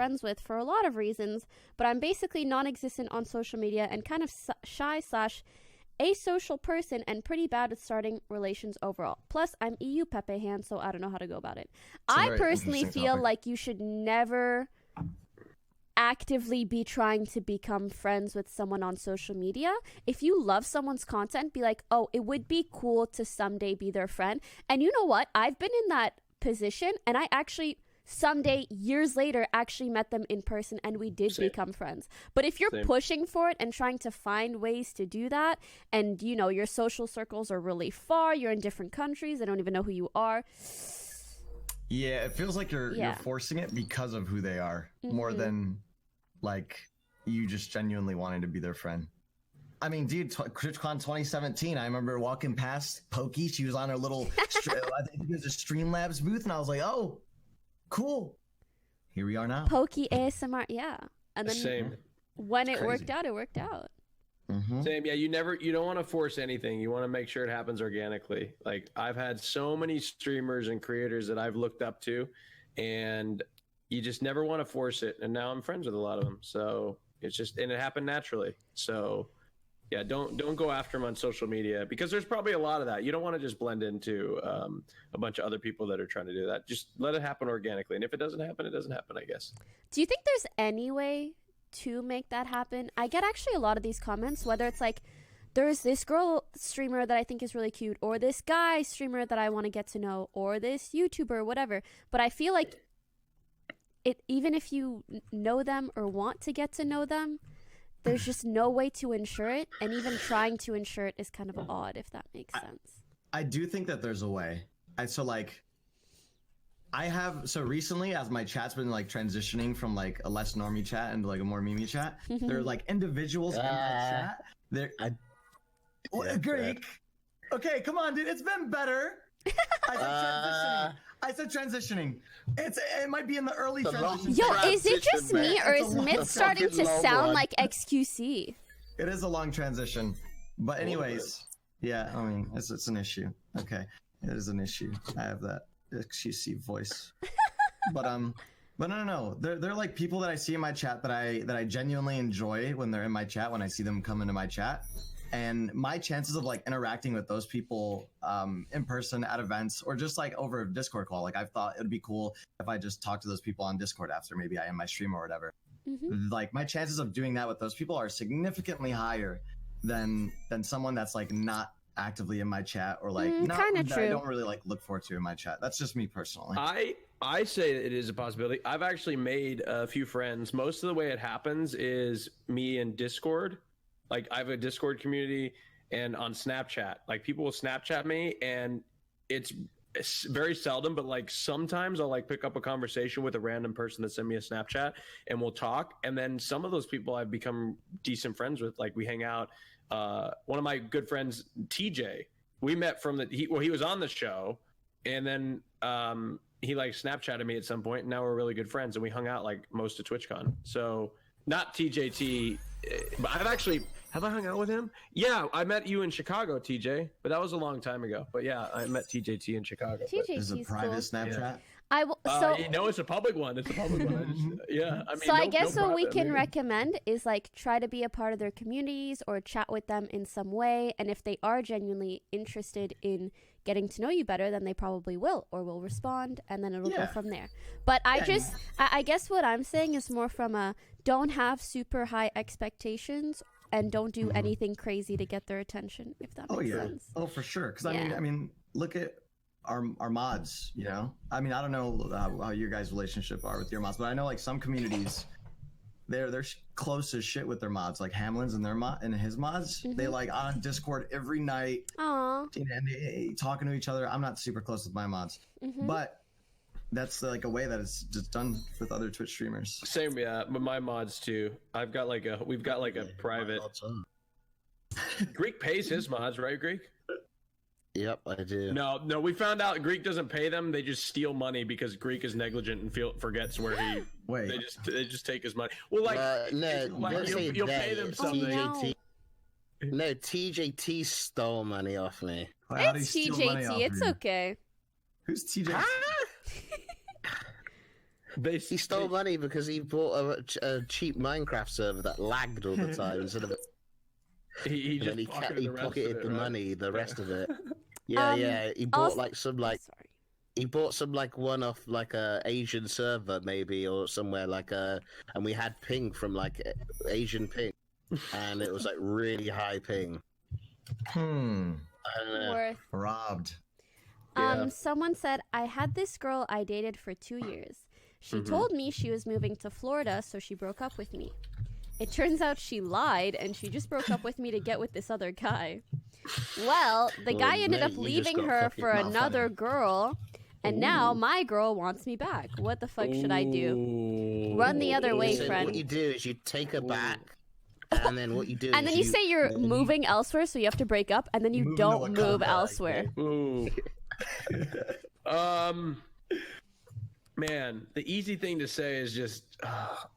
friends with for a lot of reasons, but I'm basically non-existent on social media and kind of shy / asocial person and pretty bad at starting relations overall. Plus, I'm EU Pepe hand, so I don't know how to go about it. I personally feel like you should never actively be trying to become friends with someone on social media. If you love someone's content, be like, oh, it would be cool to someday be their friend. And you know what? I've been in that position, and I actually someday, years later, actually met them in person, and we did become friends. But if you're pushing for it and trying to find ways to do that, and you know your social circles are really far, you're in different countries, they don't even know who you are. Yeah, it feels like you're forcing it because of who they are, more than like you just genuinely wanting to be their friend. I mean, dude, TwitchCon 2017, I remember walking past Poki. She was on her little, I think it was a Streamlabs booth, and I was like, oh, cool. Here we are now. Poki ASMR, yeah. And then when it worked out, it worked out. Same, yeah. You don't want to force anything. You want to make sure it happens organically. Like, I've had so many streamers and creators that I've looked up to, and you just never want to force it. And now I'm friends with a lot of them. So it's just, and it happened naturally. So yeah, don't go after them on social media, because there's probably a lot of that. You don't want to just blend into a bunch of other people that are trying to do that. Just let it happen organically. And if it doesn't happen, it doesn't happen, I guess. Do you think there's any way to make that happen? I get actually a lot of these comments, whether it's like, there's this girl streamer that I think is really cute, or this guy streamer that I want to get to know, or this YouTuber, whatever. But I feel like even if you know them or want to get to know them, there's just no way to ensure it, and even trying to ensure it is kind of odd, if that makes sense. I do think that there's a way. So recently, as my chat's been like transitioning from like a less normie chat into like a more memey chat, there are like individuals in that chat. Greek. Okay, come on, dude. It's been better. I said transitioning. It might be in the early transition. Yo, is it just me, or is Myth starting to sound like XQC? It is a long transition. But anyways, yeah, I mean, it's an issue. Okay, it is an issue. I have that XQC voice. But no. They're like people that I see in my chat that I genuinely enjoy when they're in my chat, when I see them come into my chat. And my chances of like interacting with those people in person at events, or just like over a Discord call, like I've thought it would be cool if I just talk to those people on Discord after maybe I end my stream or whatever. Like my chances of doing that with those people are significantly higher than someone that's like not actively in my chat, or like I don't really like look forward to in my chat. That's just me personally. I say it is a possibility. I've actually made a few friends. Most of the way it happens is me in Discord. Like, I have a Discord community, and on Snapchat, like, people will Snapchat me, and it's very seldom, but like sometimes I'll like pick up a conversation with a random person that sent me a Snapchat, and we'll talk. And then some of those people I've become decent friends with. Like, we hang out. One of my good friends, TJ, we met from he was on the show, and then he like Snapchatted me at some point, and now we're really good friends, and we hung out like most of TwitchCon. So not TJT, but have I hung out with him? Yeah, I met you in Chicago, TJ, but that was a long time ago. But yeah, I met TJT in Chicago. Is it a private Snapchat? Yeah. It's a public one. It's a public one. I mean, so I guess what we can recommend is like try to be a part of their communities or chat with them in some way. And if they are genuinely interested in getting to know you better, then they probably will respond, and then it'll go from there. But I guess what I'm saying is more from a don't have super high expectations and don't do anything crazy to get their attention, if that makes sense. Oh, for sure. Because I mean, look at our mods, you know? I mean, I don't know how your guys' relationship are with your mods, but I know like some communities, they're close as shit with their mods. Like Hamlin's and his mods, they like on Discord every night. Aww. And they talking to each other. I'm not super close with my mods, but that's like a way that it's just done with other Twitch streamers. Same, yeah, but my mods too. We've got like a private. Greek pays his mods, right, Greek? Yep, I do. No, we found out Greek doesn't pay them. They just steal money because Greek is negligent and forgets where he. Wait. They just take his money. Well, like you'll pay them something. No, TJT stole money off me. It's TJT. It's okay. Who's TJT? He stole money because he bought a cheap Minecraft server that lagged all the time instead of. He just he pocketed the money, the rest of it. Um, Yeah. He bought also- sorry. He bought some one off a Asian server maybe or somewhere and we had ping from Asian ping, and it was really high ping. I don't know. Worth. Robbed. Yeah. Someone said, I had this girl I dated for 2 years. She told me she was moving to Florida, so she broke up with me. It turns out she lied, and she just broke up with me to get with this other guy. Well, the guy ended up mate, you leaving just got her fucking for not another funny. girl, and now my girl wants me back. What the fuck should I do? Run the other way, So friend. what you do is you take her back, and then what you do And is then you say you're moving elsewhere, so you have to break up, and then you Move don't into move Wakanda, elsewhere. Ooh. Man, the easy thing to say is just,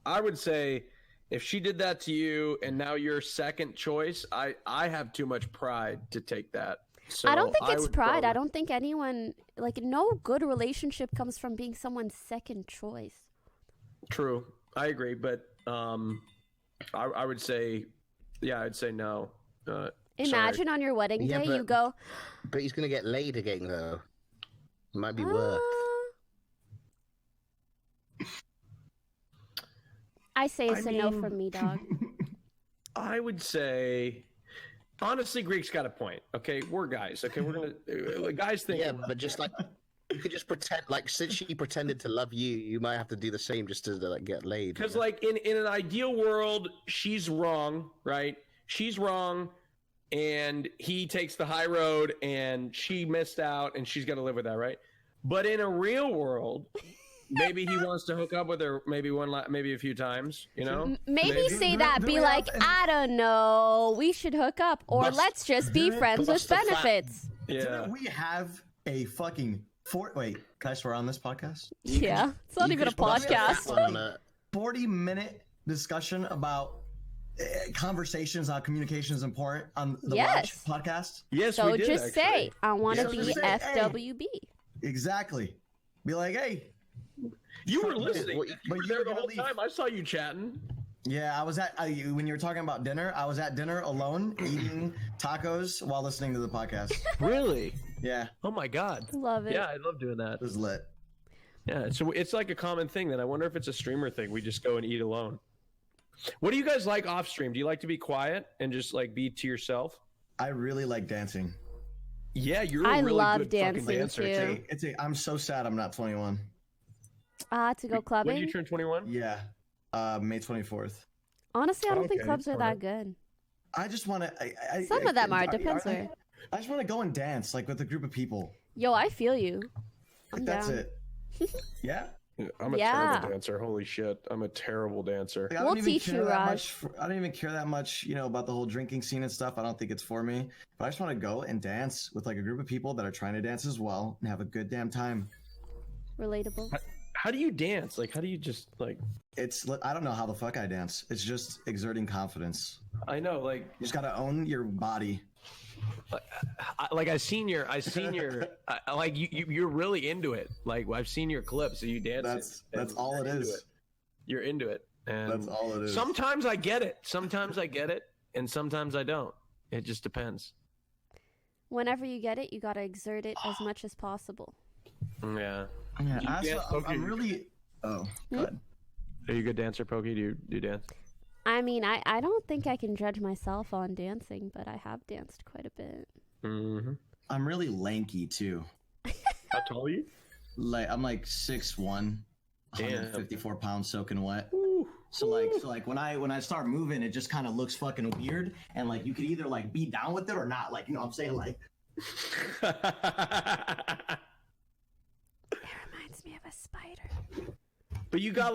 I would say, if she did that to you and now you're second choice, I have too much pride to take that. So I don't think it's would pride. probably- I don't think anyone, no good relationship comes from being someone's second choice. True, I agree, but I would say, yeah, I'd say no. Imagine on your wedding Yeah, day, but- you go, But he's gonna get laid again though. It might be work. I say it's I a no mean- from me, dog. I would say, honestly, Greek's got a point. Okay, we're guys. Okay, we're gonna guys think. Yeah, but just you could just pretend since she pretended to love you, you might have to do the same just to get laid. Because in an ideal world, she's wrong, right? She's wrong, and he takes the high road, and she missed out, and she's got to live with that, right? But in a real world, maybe he wants to hook up with her, maybe maybe a few times, you know? Maybe say that. do Be we like, have- I don't know. We should hook up, or But- let's just be friends Plus with the fact- benefits. Yeah. Didn't we have a fucking wait, can I swear on this podcast? Yeah, it's not You even a could just put podcast. that on a- 40-minute discussion about conversations on communication is important on the Yes. Rajj podcast. Yes, So we did, just actually. say, I want to So be just say, hey. FWB. Exactly. Be like, hey, You were listening. What- You but were you there were the gonna whole leave. time. I saw you chatting. yeah, I was at when you were talking about dinner. I was at dinner alone eating tacos while listening to the podcast. Really? Yeah, Oh my god. Love it. Yeah, I love doing that. it was lit. Yeah, so it's like a common thing. Then I wonder if it's a streamer thing. We just go and eat alone. What do you guys like off stream? Do you like to be quiet and just be to yourself? I really like dancing. Yeah, you're I a really love good dancing, fucking dancer. too. I'm so sad I'm not 21. To go When clubbing? did you turn 21? Yeah, May 24th. Honestly, I don't think Okay, clubs are alright. that good. I just want to. Some of them are, depends they? where. I just want to go and dance with a group of people. Yo, I feel you. I'm That's down. it. Yeah. I'm a Yeah. terrible dancer. Holy shit. I'm a terrible dancer. Like, I We'll don't even teach care you, that Raj. much I don't even care that much, about the whole drinking scene and stuff. I don't think it's for me. But I just want to go and dance with a group of people that are trying to dance as well and have a good damn time. Relatable. How do you dance? How do you just I don't know how the fuck I dance. It's just exerting confidence. I know, You just gotta own your body. I seen your, you're really into it. I've seen your clips of you dancing. That's all it You're into is. You're into it. And That's all it is. sometimes I get it. Sometimes I get it. And sometimes I don't. It just depends. Whenever you get it, you gotta exert it as much as possible. Yeah. Yeah, You I dance, also, Poki? I'm really. Oh, go ahead. Are you a good dancer, Poki? Do you dance? I mean, I don't think I can judge myself on dancing, but I have danced quite a bit. Mm-hmm. I'm really lanky too. How tall are you? I'm 6'1", Damn. 154 pounds soaking wet. Ooh. So when I start moving, it just kind of looks fucking weird, and you could either be down with it or not. You know what I'm saying? It reminds me of a spider. But you got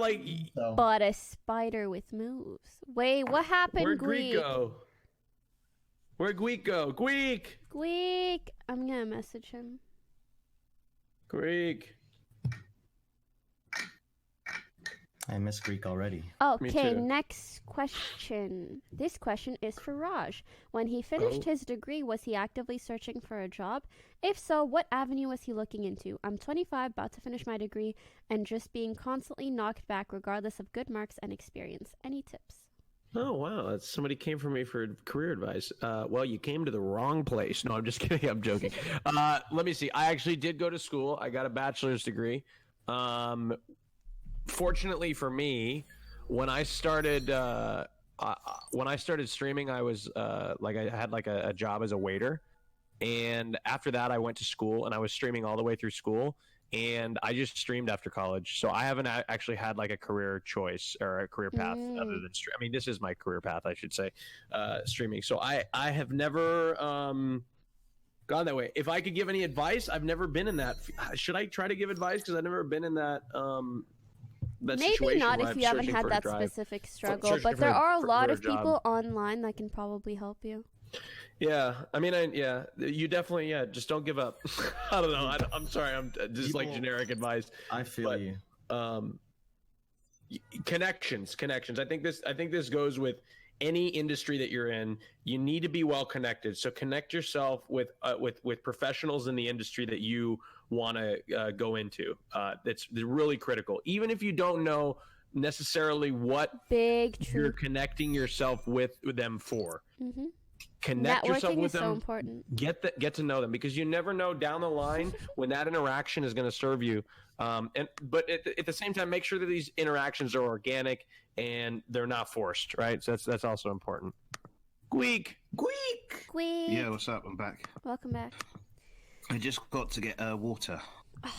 So But a spider with moves. Wait, what happened, where'd Greek Gweek? go? Where'd Greek go? Greek! Gweek! I'm gonna message him. Greek. I miss Greek already. Okay, too. next question. This question is for Raj. When he finished his degree, was he actively searching for a job? If so, what avenue was he looking into? I'm 25, about to finish my degree, and just being constantly knocked back regardless of good marks and experience. Any tips? Oh, wow. That's, somebody came for me for career advice. Well, you came to the wrong place. No, I'm just kidding. I'm joking. Let me see. I actually did go to school. I got a bachelor's degree. Fortunately for me, when I started streaming, I was I had like a job as a waiter. And after that, I went to school, and I was streaming all the way through school. And I just streamed after college, so I haven't actually had like a career choice or a career path other than I mean, this is my career path, I should say, streaming. So I have never gone that way. If I could give any advice, I've never been in that. Should I try to give advice because I've never been in that? That Maybe not where if I'm you haven't searching had for a that drive. specific struggle, searching but for there a- are a for- lot for a of people job. online that can probably help you. Yeah, I mean, you definitely, just don't give up. I don't know. I'm sorry. I'm just like People- generic advice. I feel But- you. Connections. I think this goes with any industry that you're in. You need to be well connected. So connect yourself with professionals in the industry that you want to go into. That's really critical. Even if you don't know necessarily what Big you're truth. connecting yourself with them for. Mm-hmm. Connect yourself Networking with is them. so important. Get to know them, because you never know down the line when that interaction is going to serve you. But at the same time, make sure that these interactions are organic and they're not forced, right? So that's also important. Squeak. Squeak. Yeah, what's up? I'm back. Welcome back. I just got to get water.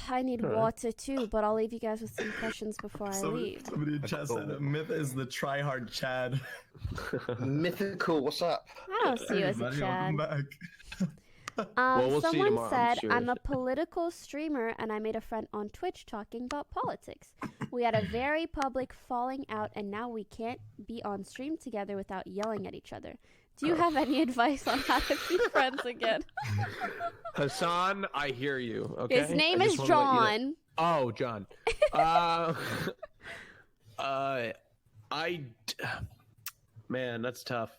I need Alright. water too, but I'll leave you guys with some questions before I leave. Somebody in chat said that Myth is the tryhard Chad. Mythical, what's up? I don't see you as a Everybody, Chad. welcome back. Well, we'll see Someone tomorrow, I'm said sure. I'm a political streamer and I made a friend on Twitch talking about politics. We had a very public falling out and now we can't be on stream together without yelling at each other. Do you have any advice on how to be friends again? Hassan, I hear you. Okay. His name I is just wanna let you know- John. Oh, John. Man, that's tough.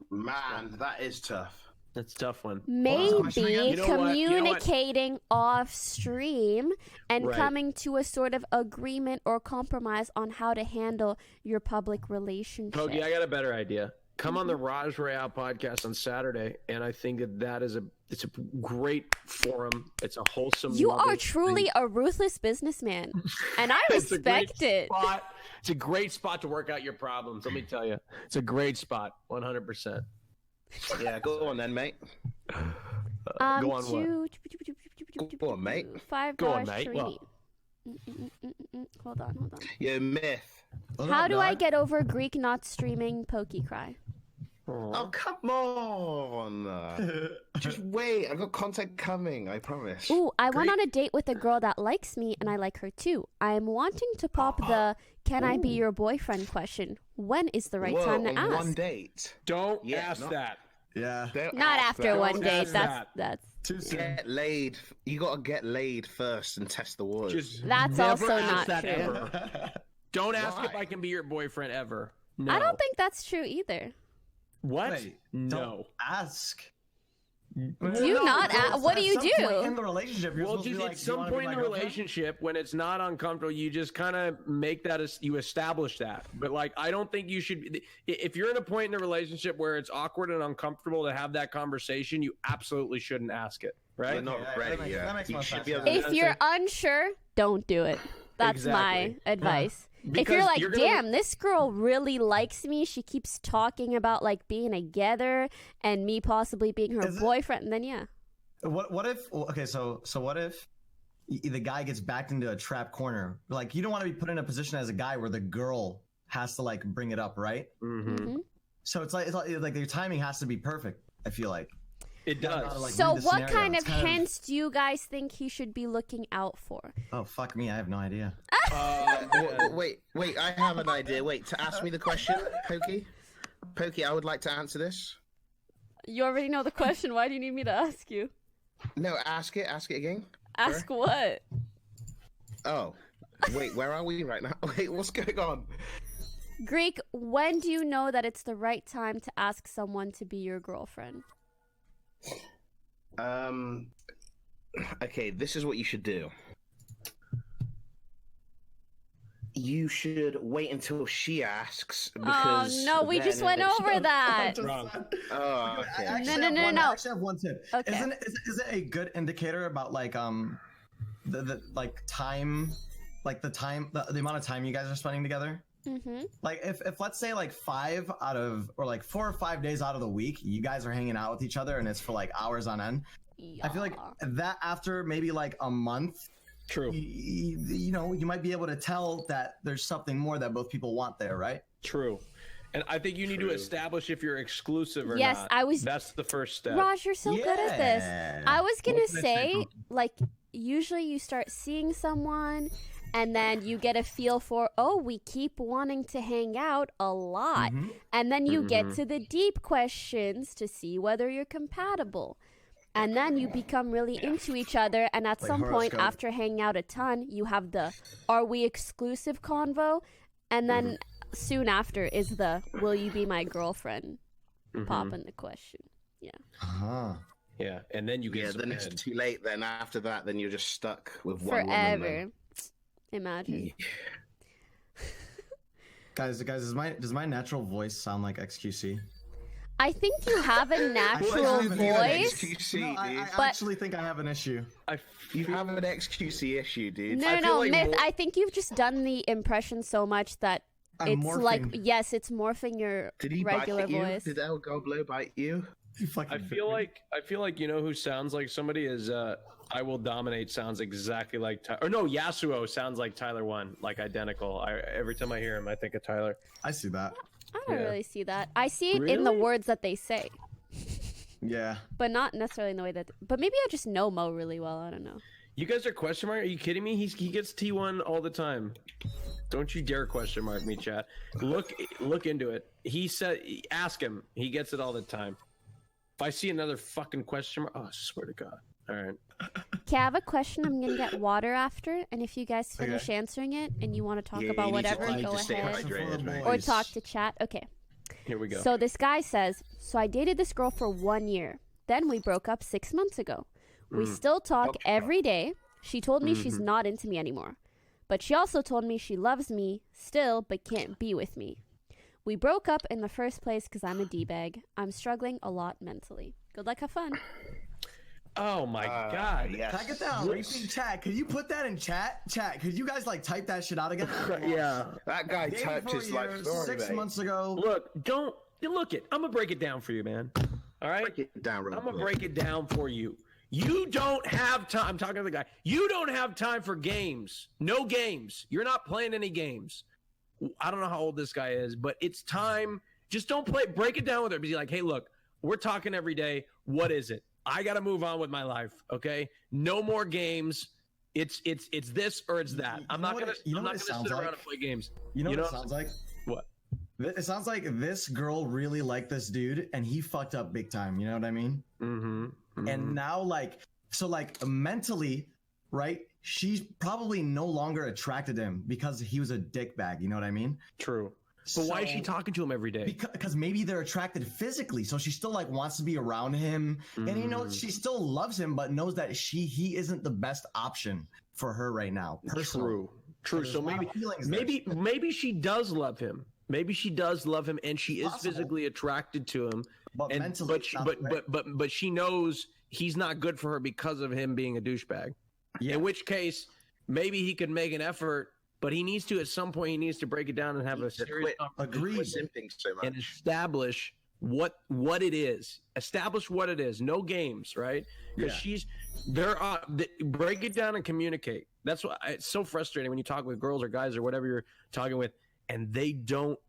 Man, that is tough. That's a tough one. the question again? Maybe You know what? You know what? communicating off stream and Right. coming to a sort of agreement or compromise on how to handle your public relationship. Poki, I got a better idea. Come on the Raj Royale podcast on Saturday, and I think it's a great forum. It's a wholesome. You loving are truly a ruthless businessman, and I It's a great respect it. spot. It's a great spot to work out your problems. Let me tell you, it's a great spot, 100%. Yeah, go on then, mate. Go on what? Go on, mate. $5 Go on, mate. for What? me. Hold on. Yeah, Myth. How do I get over Greek not streaming Poki Cry? Oh, come on. Just wait. I've got content coming, I promise. Ooh, I went Greek- on a date with a girl that likes me and I like her too. I am wanting to pop the "Can I be your boyfriend?" question. When is the right Whoa, time to on ask? one date. Don't Yeah, ask not- that. Yeah. Don't Not ask after that. one Don't date. ask That's that. Too soon. Get laid. You gotta get laid first and test the waters. Just That's never also ask not that true. ever. Don't ask if Why? I can be your boyfriend ever. No. I don't think that's true either. What? Wait, no. Don't ask. Do you not what do you do? In the relationship, you're Well, supposed to just be at like, "Do you some wanna be point in my the girlfriend?" relationship, when it's not uncomfortable, you just kind of make that as you establish that. But like, I don't think you should. If you're in a point in the relationship where it's awkward and uncomfortable to have that conversation, you absolutely shouldn't ask it. Right? You're not Yeah, ready that makes- yet. that makes You more should sense. be able Yeah. to- If you're unsure, don't do it. That's Exactly. my advice. If Because you're like, you're gonna- damn, this girl really likes me, she keeps talking about like being together and me possibly being her Is it- boyfriend, then yeah. What if? Okay, so what if the guy gets backed into a trap corner? Like, you don't want to be put in a position as a guy where the girl has to like bring it up, right? Mhm. Mhm. So it's like your timing has to be perfect. I feel like. It You gotta does. know how to, like, So read the what scenario. kind It's of hints do you guys think he should be looking out for? Oh fuck me, I have no idea. Wait, I have an idea. Wait, to ask me the question, Poki? Poki, I would like to answer this. You already know the question. Why do you need me to ask you? No, ask it again. Ask what? Oh. Wait, where are we right now? Wait, what's going on? Greek, when do you know that it's the right time to ask someone to be your girlfriend? Okay, this is what you should do. You should wait until she asks. Because Oh no, we just went over that. Wrong. Oh, okay. I actually No. I actually have one tip. Okay. Is it a good indicator about like the like time, like the amount of time you guys are spending together? Mm-hmm. Like if let's say like 4 or 5 days out of the week you guys are hanging out with each other and it's for like hours on end. I feel like that after maybe like a month, True. you know, you might be able to tell that there's something more that both people want there, right? True. And I think you need to establish if you're exclusive or Yes, not. That's the first step. Raj, you're so good at this. Yeah. I was gonna What can I say, say, Poki? like, usually you start seeing someone and then you get a feel for, oh, we keep wanting to hang out a lot. Mhm. And then you get to the deep questions to see whether you're compatible. And then you become really into each other. And at Like some point, horoscope. after hanging out a ton, you have the, are we exclusive convo? And then soon after is the, will you be my girlfriend? Pop in the question. Yeah. Uh-huh. Yeah, and then you get Yeah, some then it's head. too late. Then after that, then you're just stuck with one woman. Forever. Then. Imagine. Guys, does my natural voice sound like XQC? I think you have a natural have an voice. XQC, No, I dude. But- actually think I have an issue. I You feel have an XQC issue, dude. No, I no, feel no, like Myth. more- I think you've just done the impression so much that I'm it's morphing. like, yes, it's morphing your Did he regular bite you? voice. Did El Goblo bite you? You fucking I feel like you know who sounds like somebody is I Will Dominate sounds exactly like Tyler. Or no, Yasuo sounds like Tyler 1, like identical. Every time I hear him I think of Tyler. I see that. I don't Yeah. really see that. I see it in the Really? words that they say, Yeah. but not necessarily in the way that. But maybe I just know Mo really well. I don't know. You guys are question mark? Are you kidding me? He gets T1 all the time. Don't you dare question mark me, chat. Look into it. He said, ask him. He gets it all the time. If I see another fucking question mark, oh, I swear to God. All right. Okay, I have a question. I'm gonna get water after, and if you guys finish answering it and you want to talk Yeah, about you need to- whatever, you need go to stay ahead. hydrated, right? Or talk to chat. Okay. Here we go. So this guy says, so I dated this girl for 1 year. Then we broke up 6 months ago. We still talk every day. She told me she's not into me anymore. But she also told me she loves me still but can't be with me. We broke up in the first place because I'm a D-bag. I'm struggling a lot mentally. Good luck, have fun. Oh my God. Yes. Tag it down. Repeat chat. Could you put that in chat? Chat. Could you guys like type that shit out again? Yeah. That guy Dated typed for a his life year, story, 6 mate. months ago. Look it. I'm gonna break it down for you, man. All right. Break it down real I'm gonna quick. break it down for you. You don't have time. I'm talking to the guy. You don't have time for games. No games. You're not playing any games. I don't know how old this guy is, but it's time. Just don't play. Break it down with her. Be like, hey, look, we're talking every day. What is it? I got to move on with my life. Okay. No more games. It's this or it's that. I'm not gonna sit around and play games. You know what know it sounds like? What? It sounds like this girl really liked this dude and he fucked up big time. You know what I mean? Mm-hmm. And now like mentally, right? She's probably no longer attracted to him because he was a dickbag. You know what I mean? True. But why is she talking to him every day? Because maybe they're attracted physically, so she still like wants to be around him, and you know she still loves him, but knows that he isn't the best option for her right now. Personally. True. There's So a lot of feelings there. maybe she does love him. Maybe she does love him, and she is Possible. physically attracted to him. But And, mentally, but it's she, not but, right. but she knows he's not good for her because of him being a douchebag. Yeah. In which case, maybe he could make an effort, but he needs to at some point. He needs to break it down and have a serious conversation Agreed. Quit simping so much. and establish what it is. Establish what it is. No games, right? Because Yeah. break it down and communicate. That's why it's so frustrating when you talk with girls or guys or whatever you're talking with, and they don't.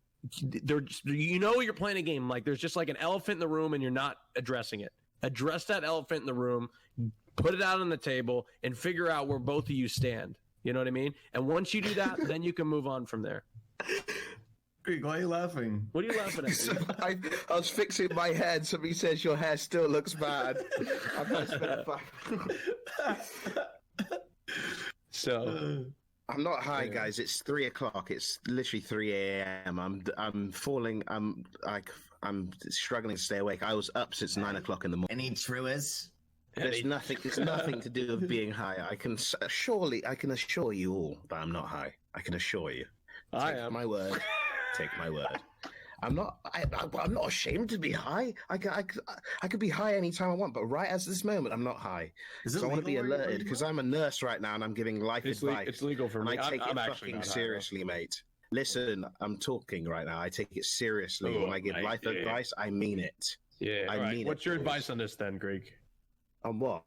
They're just, you're playing a game. Like there's just like an elephant in the room, and you're not addressing it. Address that elephant in the room. Put it out on the table and figure out where both of you stand. You know what I mean? And once you do that, then you can move on from there. Greek, why are you laughing? What are you laughing at? I was fixing my head. Somebody says your hair still looks bad. I've not spent a So I'm not high, guys. It's 3 o'clock. It's literally 3 a.m. I'm falling. I'm struggling to stay awake. I was up since 9 o'clock in the morning. Any truers? There's nothing. It's nothing to do with being high. I can assure you all that I'm not high. I can assure you. Take my word. Take my word. I'm not ashamed to be high. I could be high anytime I want, but right as this moment, I'm not high. So I want to be alerted because I'm a nurse right now and I'm giving life advice. It's legal for me. I take I'm it actually fucking not high, seriously, mate. Listen, I'm talking right now. I take it seriously. Oh, when I give life advice, I mean it. Yeah. I mean What's it, your boys. advice on this then, Greek? On what?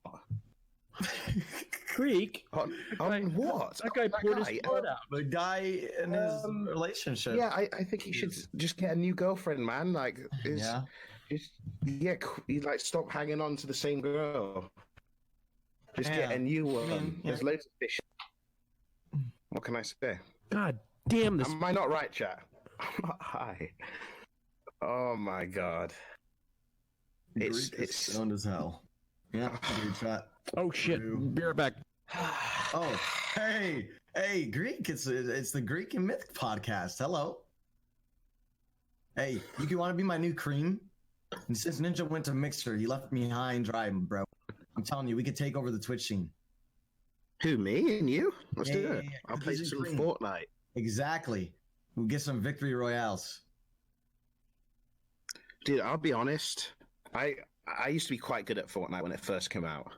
Greek? On what? That guy poured his blood out. The guy in his relationship. Yeah, I think he should just get a new girlfriend, man. Like, you like stop hanging on to the same girl. Just get a new one. There's loads of fish. What can I say? God damn this. Am I not right, chat? I'm not high. Oh my god. It's stoned as hell. Yeah, chat. Oh shit. Be right back. Oh, hey, Greek. It's the Greek and Myth podcast. Hello. Hey, you want to be my new cream? And since Ninja went to Mixer, he left me high and dry, bro. I'm telling you, we could take over the Twitch scene. Who, me and you? Let's do it. Yeah. I'll play some Green. Fortnite. Exactly. We'll get some victory royales. Dude, I'll be honest. I used to be quite good at Fortnite when it first came out.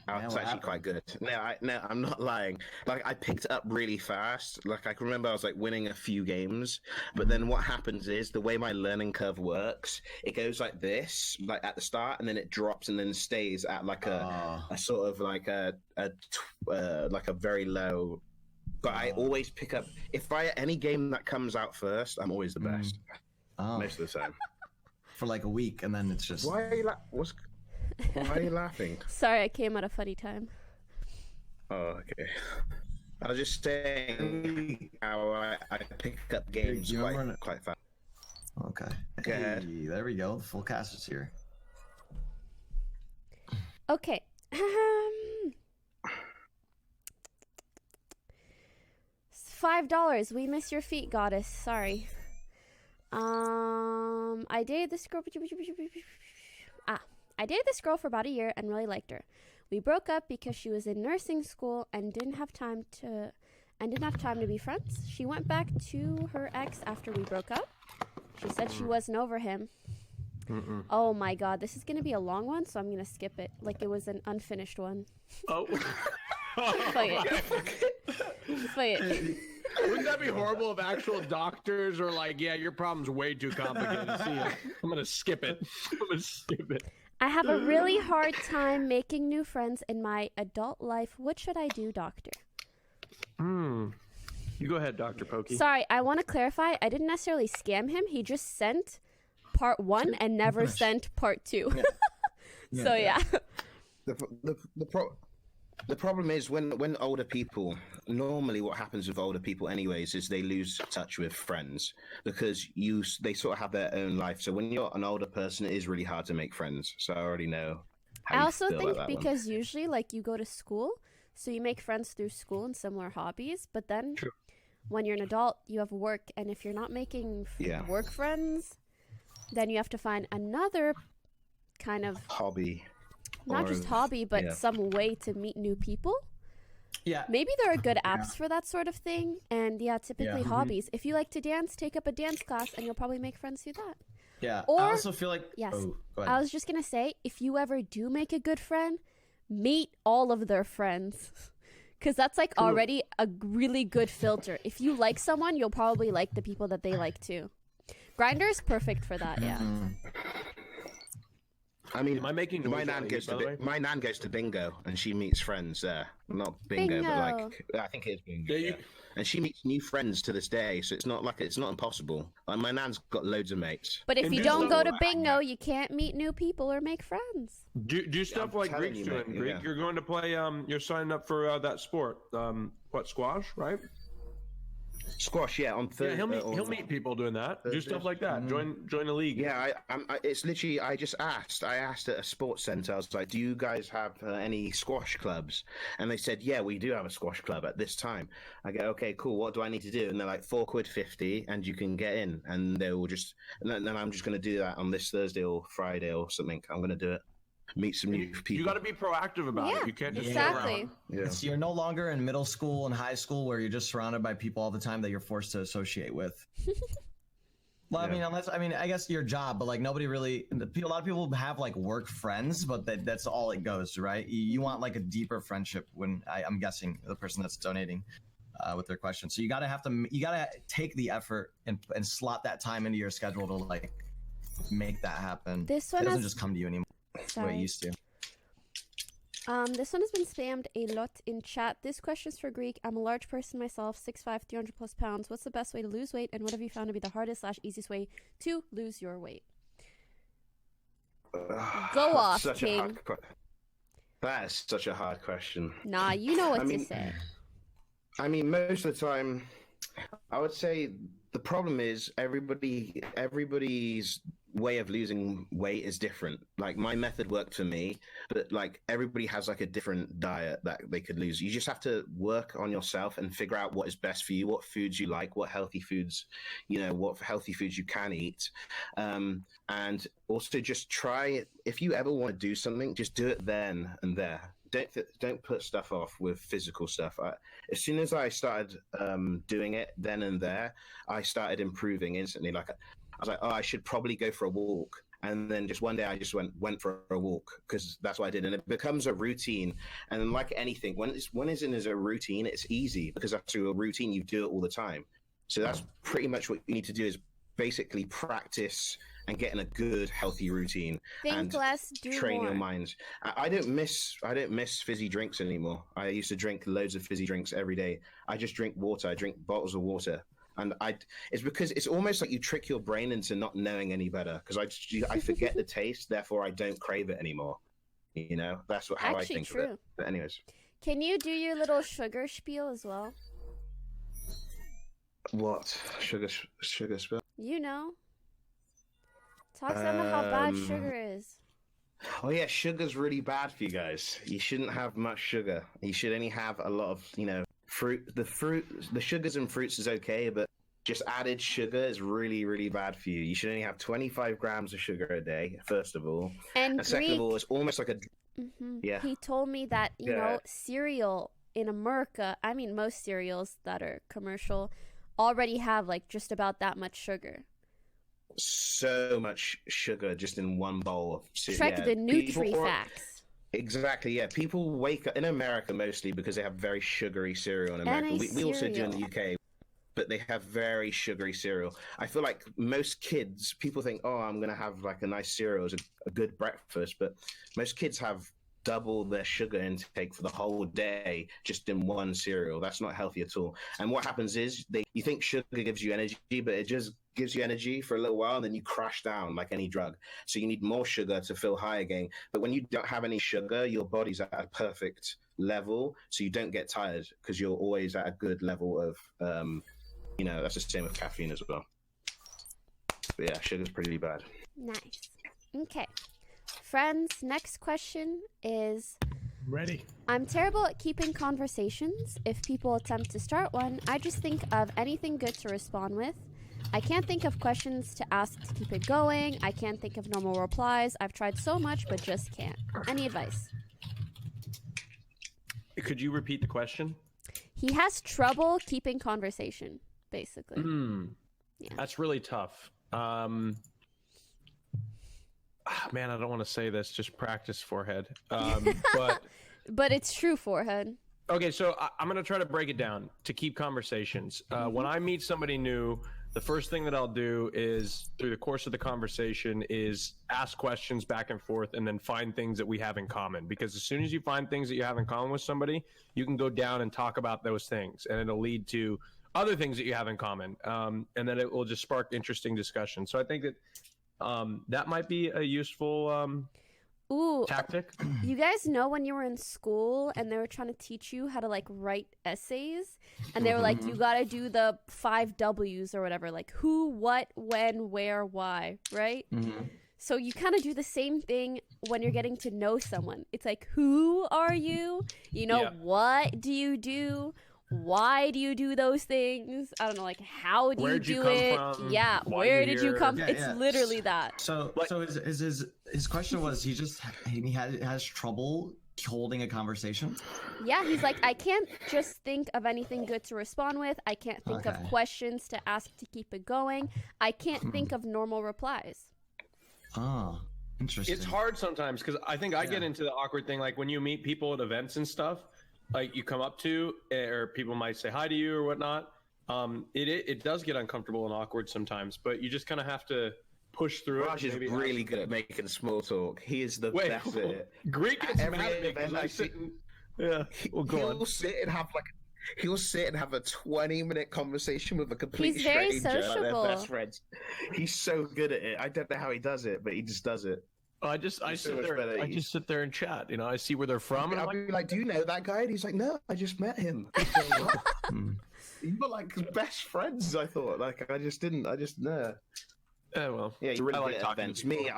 I was actually quite good. No, I'm not lying. Like, I picked it up really fast. Like, I can remember I was like winning a few games, but then what happens is the way my learning curve works, it goes like this, like at the start, and then it drops and then stays at like a sort of like a very low. But I always pick up any game that comes out first, I'm always the best. Most of the time. For like a week, and then it's just. Why are you Why are you laughing? Sorry, I came at a funny time. Oh, okay. I was just saying how I pick up games quite fast. Okay. Go ahead. There we go. The full cast is here. Okay. $5. We miss your feet, goddess. Sorry. I dated this girl. I dated this girl for about a year and really liked her. We broke up because she was in nursing school and didn't have time to be friends. She went back to her ex after we broke up. She said she wasn't over him. Oh my god, this is gonna be a long one, so I'm gonna skip it. Like it was an unfinished one. Oh. Fuck it. Wouldn't that be horrible if actual doctors are like, yeah, your problem's way too complicated. See ya. I'm going to skip it. I have a really hard time making new friends in my adult life. What should I do, doctor? You go ahead, Dr. Poki. Sorry, I want to clarify. I didn't necessarily scam him. He just sent part 1 and never sent part 2. Yeah. So, yeah. The problem is when older people, normally what happens with older people anyways is they lose touch with friends because they sort of have their own life. So when you're an older person, it is really hard to make friends. So I already know how I you also feel think about that because usually like you go to school, so you make friends through school and similar hobbies, but then when you're an adult, you have work, and if you're not making work friends, then you have to find another kind of hobby. Not just hobby, but some way to meet new people. Yeah. Maybe there are good apps for that sort of thing. And typically hobbies. If you like to dance, take up a dance class and you'll probably make friends through that. Yeah. Or, I also feel like... Yes. Oh, go ahead. I was just going to say, if you ever do make a good friend, meet all of their friends. Because that's like already a really good filter. If you like someone, you'll probably like the people that they like too. Grindr is perfect for that, yeah. I mean, am I making my nan goes to bingo and she meets friends there. Not bingo, but like I think it is bingo. And she meets new friends to this day, so it's not impossible. Like my nan's got loads of mates. But if you don't go to bingo, you can't meet new people or make friends. Do stuff like Greek's doing. Greek, you're going to play. You're signing up for that sport. Squash, right? Squash, yeah, on Thursday. Yeah, he'll meet people doing that. Do stuff like that. Join a league. Yeah, it's literally. I asked at a sports center. I was like, "Do you guys have any squash clubs?" And they said, "Yeah, we do have a squash club at this time." I go, "Okay, cool. What do I need to do?" And they're like, £4.50, and you can get in. And they will just. And then I'm just going to do that on this Thursday or Friday or something. I'm going to do it. Meet some new people. You got to be proactive about it. You can't just sit around. Yeah. So you're no longer in middle school and high school where you're just surrounded by people all the time that you're forced to associate with. Well, I mean, I guess your job, but like nobody really. A lot of people have like work friends, but that's all it goes, right? You want like a deeper friendship when I'm guessing the person that's donating with their question. So you gotta take the effort and slot that time into your schedule to like make that happen. This one doesn't just come to you anymore. Sorry. The way it used to. This one has been spammed a lot in chat. This question is for Greek. I'm a large person myself, 6'5", 300 plus pounds. What's the best way to lose weight, and what have you found to be the hardest/easiest way to lose your weight? Go off, King. That is such a hard question. Nah, you know what to say. I mean, most of the time, I would say the problem is everybody's way of losing weight is different. Like my method worked for me, but like everybody has like a different diet that they could lose. You just have to work on yourself and figure out what is best for you, what foods you like, what healthy foods you can eat. And also just try it. If you ever want to do something, just do it then and there. Don't put stuff off with physical stuff. As soon as I started doing it then and there, I started improving instantly. Like I was like, oh, I should probably go for a walk. And then just one day I just went for a walk because that's what I did. And it becomes a routine. And like anything, when it's in as a routine, it's easy because after a routine, you do it all the time. So that's pretty much what you need to do is basically practice and get in a good, healthy routine. Think less, do train more. your minds. I don't miss fizzy drinks anymore. I used to drink loads of fizzy drinks every day. I just drink water. I drink bottles of water. And it's because it's almost like you trick your brain into not knowing any better because I forget the taste, therefore I don't crave it anymore. You know, that's how I think of it. But anyways. Can you do your little sugar spiel as well? What? Sugar spiel? You know. Talk to them about how bad sugar is. Oh yeah, sugar's really bad for you guys. You shouldn't have much sugar. You should only have a lot of, fruit. The sugars and fruits is okay, but just added sugar is really, really bad for you. You should only have 25 grams of sugar a day, first of all. And second of all, it's almost like a... Mm-hmm. Yeah. He told me that, cereal in America, I mean, most cereals that are commercial already have like just about that much sugar. So much sugar just in one bowl of cereal. Check the Nutri-Facts. Exactly, yeah. People wake up in America mostly because they have very sugary cereal in America. We also do in the UK, but they have very sugary cereal. I feel like most kids, people think, oh, I'm going to have like a nice cereal as a good breakfast, but most kids have double their sugar intake for the whole day just in one cereal. That's not healthy at all. And what happens is you think sugar gives you energy, but it just gives you energy for a little while and then you crash down like any drug. So you need more sugar to feel high again. But when you don't have any sugar, your body's at a perfect level, so you don't get tired because you're always at a good level of that's the same with caffeine as well. But yeah, sugar's pretty bad. Nice. Okay. Friends, next question is... Ready. I'm terrible at keeping conversations. If people attempt to start one, I just think of anything good to respond with. I can't think of questions to ask to keep it going. I can't think of normal replies. I've tried so much, but just can't. Any advice? Could you repeat the question? He has trouble keeping conversation, basically. Yeah. That's really tough. Man, I don't want to say this. Just practice, forehead. But it's true, forehead. Okay, so I'm going to try to break it down to keep conversations. When I meet somebody new, the first thing that I'll do is, through the course of the conversation, is ask questions back and forth and then find things that we have in common. Because as soon as you find things that you have in common with somebody, you can go down and talk about those things. And it'll lead to other things that you have in common. And then it will just spark interesting discussion. So I think that that might be a useful Ooh, tactic. you guys know when you were in school and they were trying to teach you how to like write essays, and they were like, you gotta do the 5 W's or whatever, like who, what, when, where, why, right? So you kind of do the same thing when you're getting to know someone. It's like, who are you? You know, what do you do? Why do you do those things? I don't know, like how do Where'd you you do come it? from? Yeah, Why where you're did you here? come? Yeah, It's yeah. literally that. So his question was he has trouble holding a conversation. Yeah, he's like, I can't just think of anything good to respond with. I can't think of Okay. questions to ask to keep it going. I can't think of normal replies. Oh, interesting. It's hard sometimes because I think I get into the awkward thing, like when you meet people at events and stuff, like you come up to, or people might say hi to you or whatnot. It does get uncomfortable and awkward sometimes, but you just kind of have to push through it. Raj is maybe really good at making small talk. He is the Wait, best at it. Greek gets Every mad at me 'cause event I I sit see- and, yeah. Well, go on. He'll sit and have a 20-minute conversation with a complete He's very stranger, like sociable. they're best friends. He's so good at it. I don't know how he does it, but he just does it. I so sit much there. better. I just sit there and chat. You know, I see where they're from. And I'm I'll like, be like, "Do you know that guy?" And he's like, "No, I just met him." You were like best friends. I thought. Like, I just didn't. I just no. well, Yeah, you're really I like good at talking to events. people. Me,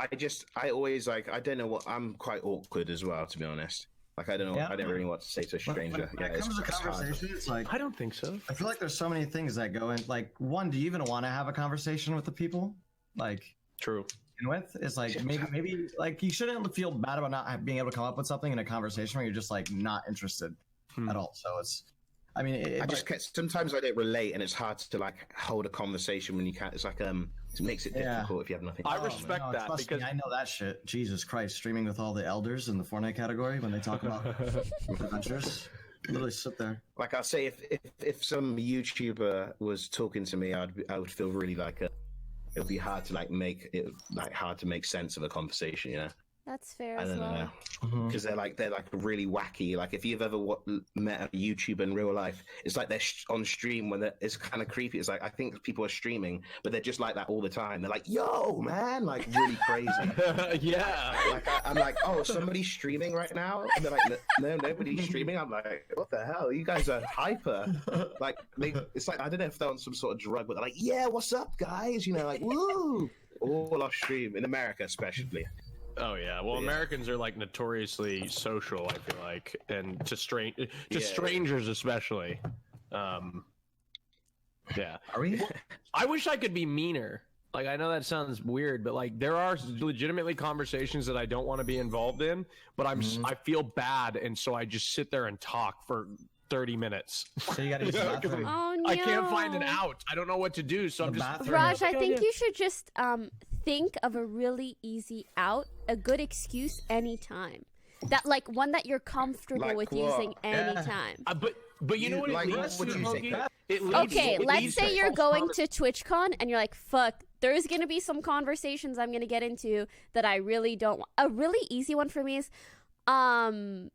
I always like. I don't know what. I'm quite awkward as well, to be honest. Like, I don't know. Yeah. I don't really know what to say to a stranger. When it comes to conversation, it's like I don't think so. I feel like there's so many things that go in. Like, one, do you even want to have a conversation with the people? Like, True. with it's like maybe like you shouldn't feel bad about not being able to come up with something in a conversation where you're just like not interested at all. So it's, I mean, Sometimes I don't relate, and it's hard to like hold a conversation when you can't. It's like it makes it Yeah. difficult if you have nothing. I to respect no, that trust because me, I know that shit. Jesus Christ, streaming with all the elders in the Fortnite category when they talk about adventures, literally sit there. Like I'll say, if some YouTuber was talking to me, I would feel really like it would be hard to hard to make sense of a conversation, you know. That's fair I as don't well. know. Because they're like really wacky. Like if you've ever met a YouTuber in real life, it's like they're on stream when it's kind of creepy. It's like I think people are streaming, but they're just like that all the time. They're like, "Yo, man!" Like really crazy. yeah. Like I'm like, "Oh, somebody's streaming right now," and they're like, "No, nobody's streaming." I'm like, "What the hell? You guys are hyper." Like it's like I don't know if they're on some sort of drug, but they're like, "Yeah, what's up, guys?" You know, like woo, all off stream in America, especially. Oh yeah. Well, Yeah. Americans are like notoriously social. I feel like, and to Yeah. strangers especially. Yeah. Are we? I wish I could be meaner. Like I know that sounds weird, but like there are legitimately conversations that I don't want to be involved in, but I feel bad, and so I just sit there and talk for 30 minutes. So you gotta use the Yeah, 'cause bathroom. Oh no! I can't find an out. I don't know what to do, so I'm The just bathroom. Raj, I Okay, think yeah. you should just think of a really easy out, a good excuse anytime. That like one that you're comfortable Like with what? using anytime. But you know what like, it what leads would to, you Poki? think? It leads- Okay, it let's leads say to you're false going promise- to TwitchCon and you're like, fuck, there's gonna be some conversations I'm gonna get into that I really don't want. A really easy one for me is,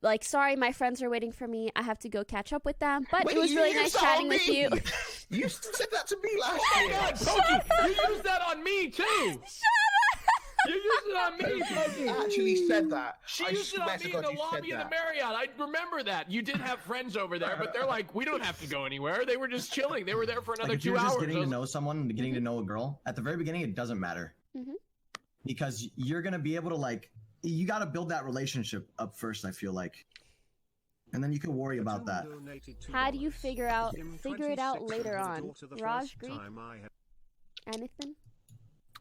like, sorry, my friends are waiting for me. I have to go catch up with them. But Wait, it was you really used nice that on chatting with me! you. You said that to me last Oh year. my God, Poki, you used that on me too. You used it on me, Poki. You actually said that. She I used it on swear to me in God the you said lobby of the that. Marriott. I remember that. You did have friends over there, but they're like, we don't have to go anywhere. They were just chilling. They were there for another Like if 2 you're hours. just getting I to was- know someone, getting to know a girl, at the very beginning, it doesn't matter. Mhm. Because you're gonna be able to like, you got to build that relationship up first. I feel like, and then you can worry about that. How do you figure it out later on? Raj, Greek? Anything?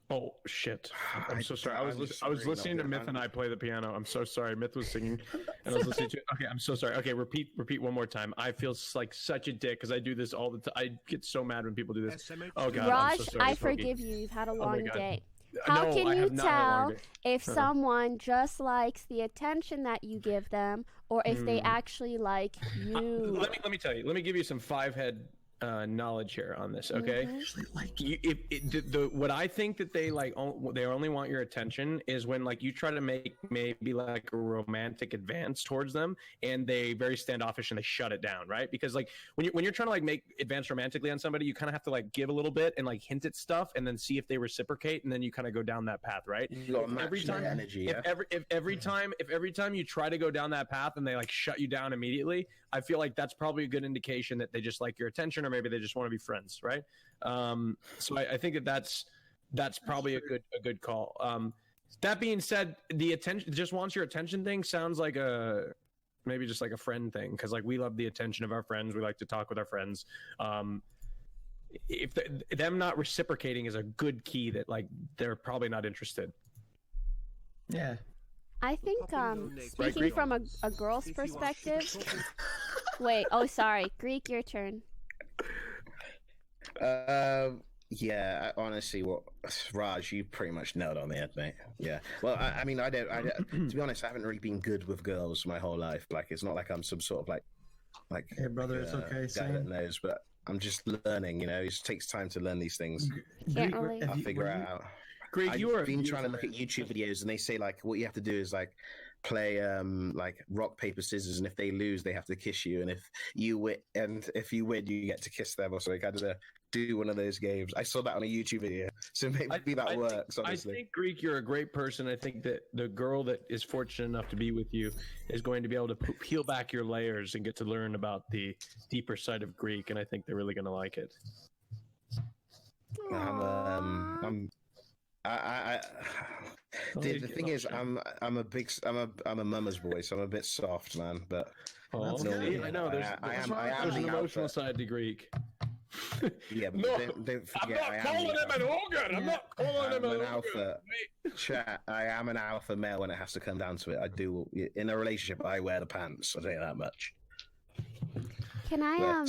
Oh shit! I'm so sorry. I was listening to Myth and I play the piano. I'm so sorry. Myth was singing, and I was listening to. Okay, I'm so sorry. Okay, repeat one more time. I feel like such a dick because I do this all the time. I get so mad when people do this. Oh god, I'm Raj, so sorry, I Poki. forgive you. You've had a my long God. day. How No, can I you have not had a long tell day. if someone just likes the attention that you give them or if they actually like you? Let me tell you. Let me give you some five head knowledge here on this, okay? Actually, like What I think that they like, they only want your attention is when like you try to make maybe like a romantic advance towards them, and they very standoffish and they shut it down, right? Because like when you're trying to like make advance romantically on somebody, you kind of have to like give a little bit and like hint at stuff, and then see if they reciprocate, and then you kind of go down that path, right? Every time energy, yeah. If every time you try to go down that path and they like shut you down immediately, I feel like that's probably a good indication that they just like your attention, or maybe they just want to be friends, right? So I think that's probably a good call. That being said, the attention just wants your attention thing sounds like maybe just like a friend thing, because like we love the attention of our friends. We like to talk with our friends. If them not reciprocating is a good key that like they're probably not interested. yeah. I think speaking from a girl's perspective. Wait, sorry, Greek, your turn. Yeah, honestly, Raj, you pretty much nailed it on the head, mate. Yeah. Well, I mean, I don't. To be honest, I haven't really been good with girls my whole life. Like, it's not like I'm some sort of like. Hey, brother, it's okay. Guy that knows, but I'm just learning. You know, it just takes time to learn these things. Can't relate. I'll figure it out. Greg, I've been trying to look at YouTube videos, and they say like what you have to do is like play like rock paper scissors, and if they lose, they have to kiss you, and if you win, you get to kiss them or something. I don't know. Do one of those games. I saw that on a YouTube video, so maybe that works. Honestly, I think Greek, you're a great person. I think that the girl that is fortunate enough to be with you is going to be able to peel back your layers and get to learn about the deeper side of Greek, and I think they're really going to like it. The thing is, I'm a mama's boy, so I'm a bit soft, man. But I know there's an emotional side to Greek. Yeah, but don't forget, I'm not calling him an organ. I'm not calling him an alpha. Chat, I am an alpha male when it has to come down to it. I do in a relationship. I wear the pants. I'll tell you that much. Can I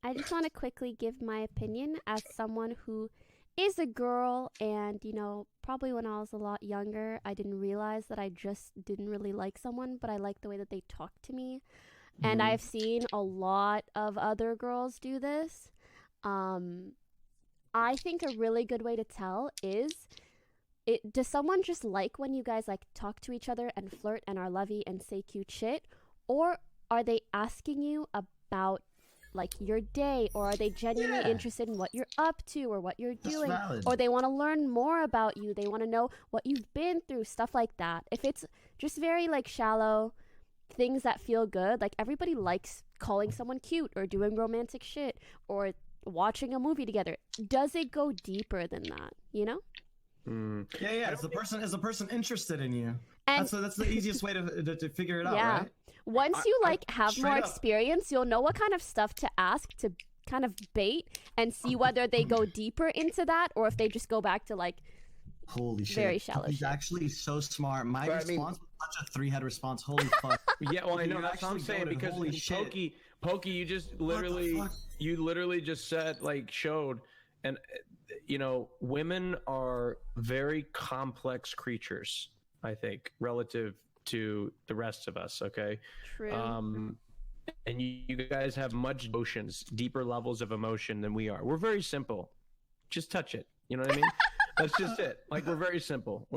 I just want to quickly give my opinion as someone who is a girl, and probably when I was a lot younger, I didn't realize that I just didn't really like someone, but I liked the way that they talked to me. And I've seen a lot of other girls do this. I think a really good way to tell is, does someone just like when you guys like talk to each other and flirt and are lovey and say cute shit? Or are they asking you about like your day, or are they genuinely interested in what you're up to or what you're doing? Or they want to learn more about you. They want to know what you've been through, stuff like that. If it's just very like shallow things that feel good, like everybody likes calling someone cute or doing romantic shit or watching a movie together. Does it go deeper than that, Yeah. Is the person interested in you? And that's the easiest way to figure it out, yeah. right? Once you have more up. experience, you'll know what kind of stuff to ask to kind of bait and see whether they go deeper into that or if they just go back to like holy shit, very shallow he's shit. Actually so smart. My response was such a three-head response. Holy fuck. Yeah, well, I know that's what I'm saying, because Poki, you just literally just said, like, showed, and women are very complex creatures, I think, relative to the rest of us. Okay. True. And you guys have much emotions, deeper levels of emotion than we are. We're very simple. Just touch it. You know what I mean? That's just it. Like, we're very simple.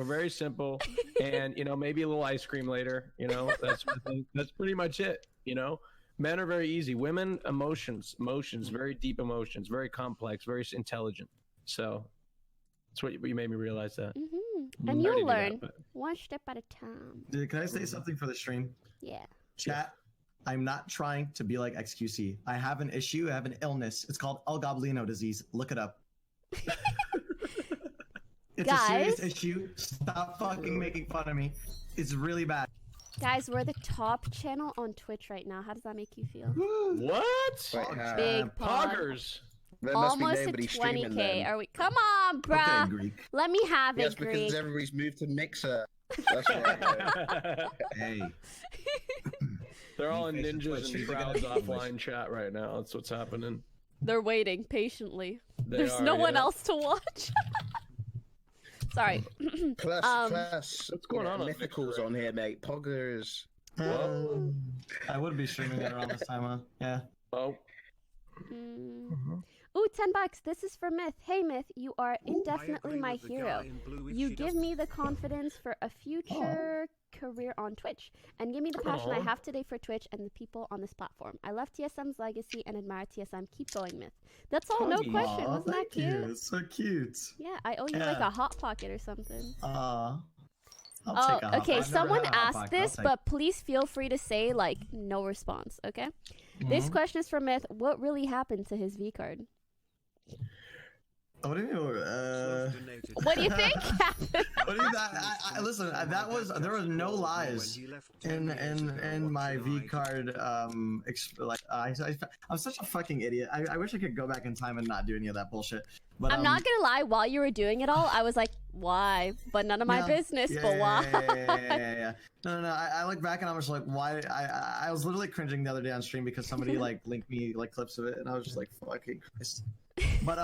And, maybe a little ice cream later, that's pretty much it. Men are very easy. Women, emotions, very deep emotions, very complex, very intelligent. So that's what you made me realize that. Mm-hmm. And you'll learn one step at a time. Dude, can I say something for the stream? Yeah. Chat, I'm not trying to be like XQC. I have an issue. I have an illness. It's called El Goblino disease. Look it up. It's a serious issue. Stop fucking making fun of me. It's really bad. Guys, we're the top channel on Twitch right now. How does that make you feel? What? Big Poggers. There must almost be nobody to streaming 20K. then. Are we? Come on, bruh. Okay, Greek. Let me have Yes, it, Greek. because everybody's moved to Mixer. That's right. Hey. They're all in Face and ninjas Twitch. and You're gonna crowds be offline chat right now. That's what's happening. They're waiting patiently. They There's are, no one yeah. else to watch. Sorry. Plus, What's going on? Mythicals on here, mate. Poggers. I would be streaming it around this time, huh? Yeah. Oh. Ooh, $10. This is for Myth. Hey, Myth, you are indefinitely my hero. You give me the confidence for a future career on Twitch, and give me the passion I have today for Twitch and the people on this platform. I love TSM's legacy and admire TSM. Keep going, Myth. That's all, no question. Isn't that cute? It's so cute. Yeah, I owe you like a hot pocket or something. I'll take a hot okay. pocket. Someone asked this, but please feel free to say like no response. Okay. This question is for Myth. What really happened to his V card? What do you mean? What do you think? What do you listen, that was there was no lies in my V card. I'm such a fucking idiot. I wish I could go back in time and not do any of that bullshit. But I'm not gonna lie. While you were doing it all, I was like, "Why?" But none of my business. But why? Yeah. No. I look back and I was like, "Why?" I was literally cringing the other day on stream because somebody like linked me like clips of it, and I was just like, "Fucking Christ." But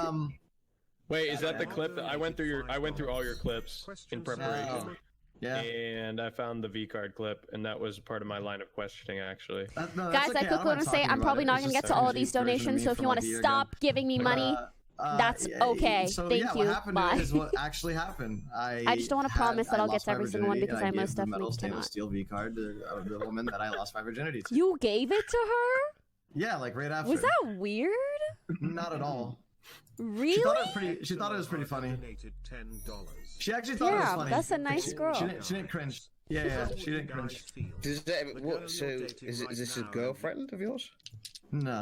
Wait, is that the clip that I went through all your clips in preparation? Yeah. And I found the V card clip, and that was part of my line of questioning, actually. Guys, I quickly want to say I'm probably not gonna get to all of these donations, so if you want to stop giving me money, that's okay. So, Thank you. What happened Bye. is what actually happened. I just don't want to promise that I'll get to every single one because I most definitely stainless cannot. steel V card to the woman that I lost my virginity to. You gave it to her? Yeah, like right after. Was that weird? Not at all. Really? She thought it was pretty funny. She actually thought it was funny. That's a nice girl. She didn't cringe. Yeah, she didn't cringe. Is this a girlfriend of yours? No.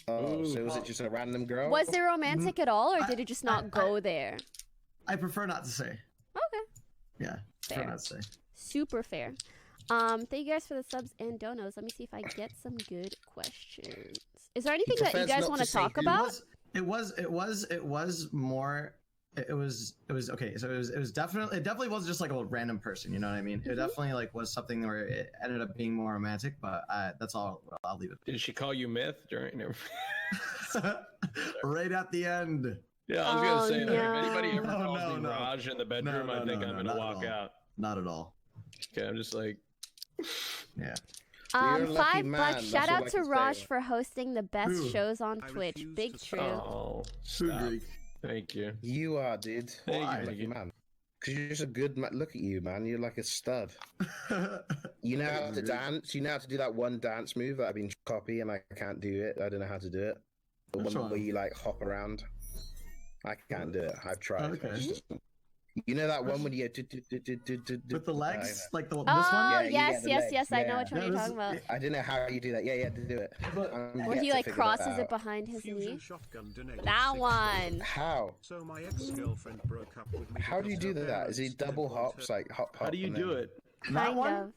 Oh, so was it just a random girl? Was it romantic at all, or did it just not go there? I prefer not to say. Okay. Yeah, prefer not to say. Super fair. Thank you guys for the subs and donos. Let me see if I get some good questions. Is there anything that you guys want to talk about? It was more. It was okay. So it definitely was just like a random person. You know what I mean? It definitely like was something where it ended up being more romantic. But that's all. I'll leave it. Did she call you Myth during? Right at the end. Yeah, I was gonna say that. If anybody ever calls me no. Rajj in the bedroom, I think I'm gonna walk out. Not at all. Okay, I'm just like. Yeah. $5. Shout out to Rajj for hosting the best shows on Twitch. Big true. Oh, stop. Thank you. You are, dude. Thank you, man. Because you're just a good man. Look at you, man. You're like a stud. You know how to dance. You know how to do that one dance move that I've been copying and I can't do it. I don't know how to do it. The one where you like hop around. I can't do it. I've tried. Okay. You know that one when you with the legs, like this one. Oh yes. I know which one you're talking about. I don't know how you do that. Yeah, do it. Where he like crosses it behind his knee. That one. How? So my ex-girlfriend broke up with me. How do you do that? Is he double hops, like hop? How do you do it? Kind of.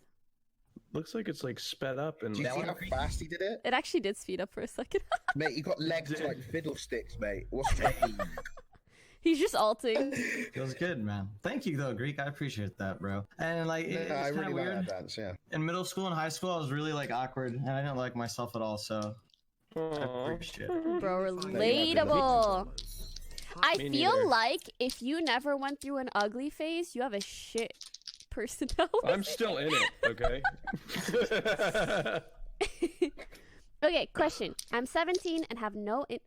Looks like it's like sped up and. Do you see how fast he did it? It actually did speed up for a second. Mate, you got legs like fiddlesticks, mate. What's wrong? He's just alting. Feels good, man. Thank you, though, Greek. I appreciate that, bro. And like, it's I kind really of like weird. that dance. Yeah. In middle school and high school, I was really like awkward, and I didn't like myself at all. So, I appreciate it. Bro, relatable. I Me feel neither. like if you never went through an ugly phase, you have a shit personality. I'm still in it. Okay. Okay, question. I'm 17 and have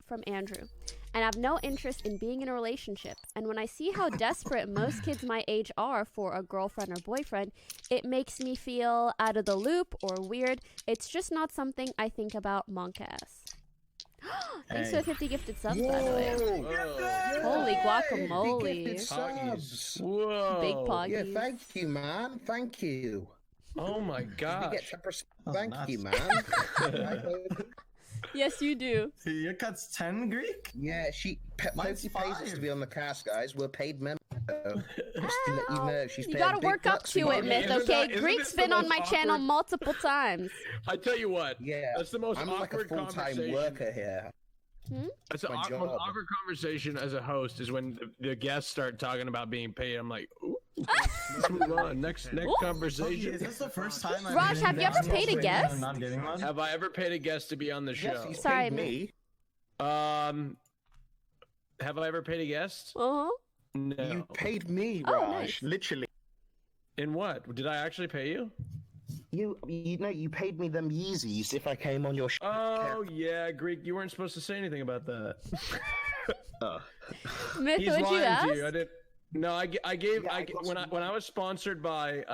from Andrew, and have no interest in being in a relationship. And when I see how desperate most kids my age are for a girlfriend or boyfriend, it makes me feel out of the loop or weird. It's just not something I think about, monk ass. Thanks for the 50 gifted subs, by the way. Holy guacamole. Subs. Whoa. Big poggies. Yeah, thank you, man. Thank you. Oh my You gosh. get 10%. Thank nice. you, man. Yes, you do. Your cut's 10, Greek? Yeah, Mine's Poki pays us 5. to be on the cast, guys. We're paid members. Just to let you know, she's You paying gotta big work up bucks to for it, me. Myth, Isn't okay? that- Greek's isn't this been the on my most channel awkward- multiple times. I tell you what. Yeah, That's the most I'm like a awkward full-time conversation. worker here. That's the my most job. awkward conversation as a host is when the guests start talking about being paid. I'm like, ooh, let's move on. Next conversation. Is this the first time I've Rajj, have you ever paid a guest? I'm not getting one. Have I ever paid a guest to be on the show? Yes, he's Sorry, paid me. Have I ever paid a guest? Uh-huh. No. You paid me, Oh, Raj. nice. Literally. In what? Did I actually pay you? You know, you paid me them Yeezys if I came on your show. Oh yeah, Greek. You weren't supposed to say anything about that. Myth, He's would you lying ask? to you. I didn't. No, I gave. Yeah, When I was sponsored by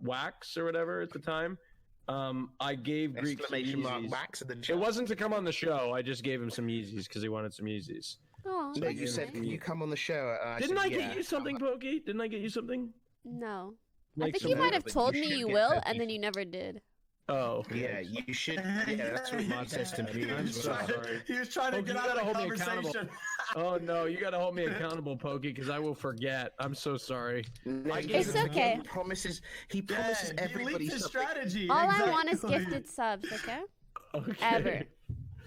Wax or whatever at the time, I gave Greek some Exclamation mark Yeezys. Wax in the It chat. wasn't to come on the show. I just gave him some Yeezys because he wanted some Yeezys. Oh, No, you said, "Can you come on the show?" And Didn't said, I "Yeah." get you something, Pokey? Didn't I get you something? no. I Like think some you might have but told you me should you get will, Pokey. and then you never did. Oh, Yeah, you should. Yeah, that's what Mod says to me. I'm as so well. sorry. He was trying to Pokey, get you out of gotta the hold me accountable. conversation. Oh no, you gotta hold me accountable, Pokey, because I will forget. I'm so sorry. No, It's he okay. Promises. He Yeah, promises he everybody leaked his something. strategy. All I want is exactly. gifted subs, okay? Okay. Ever.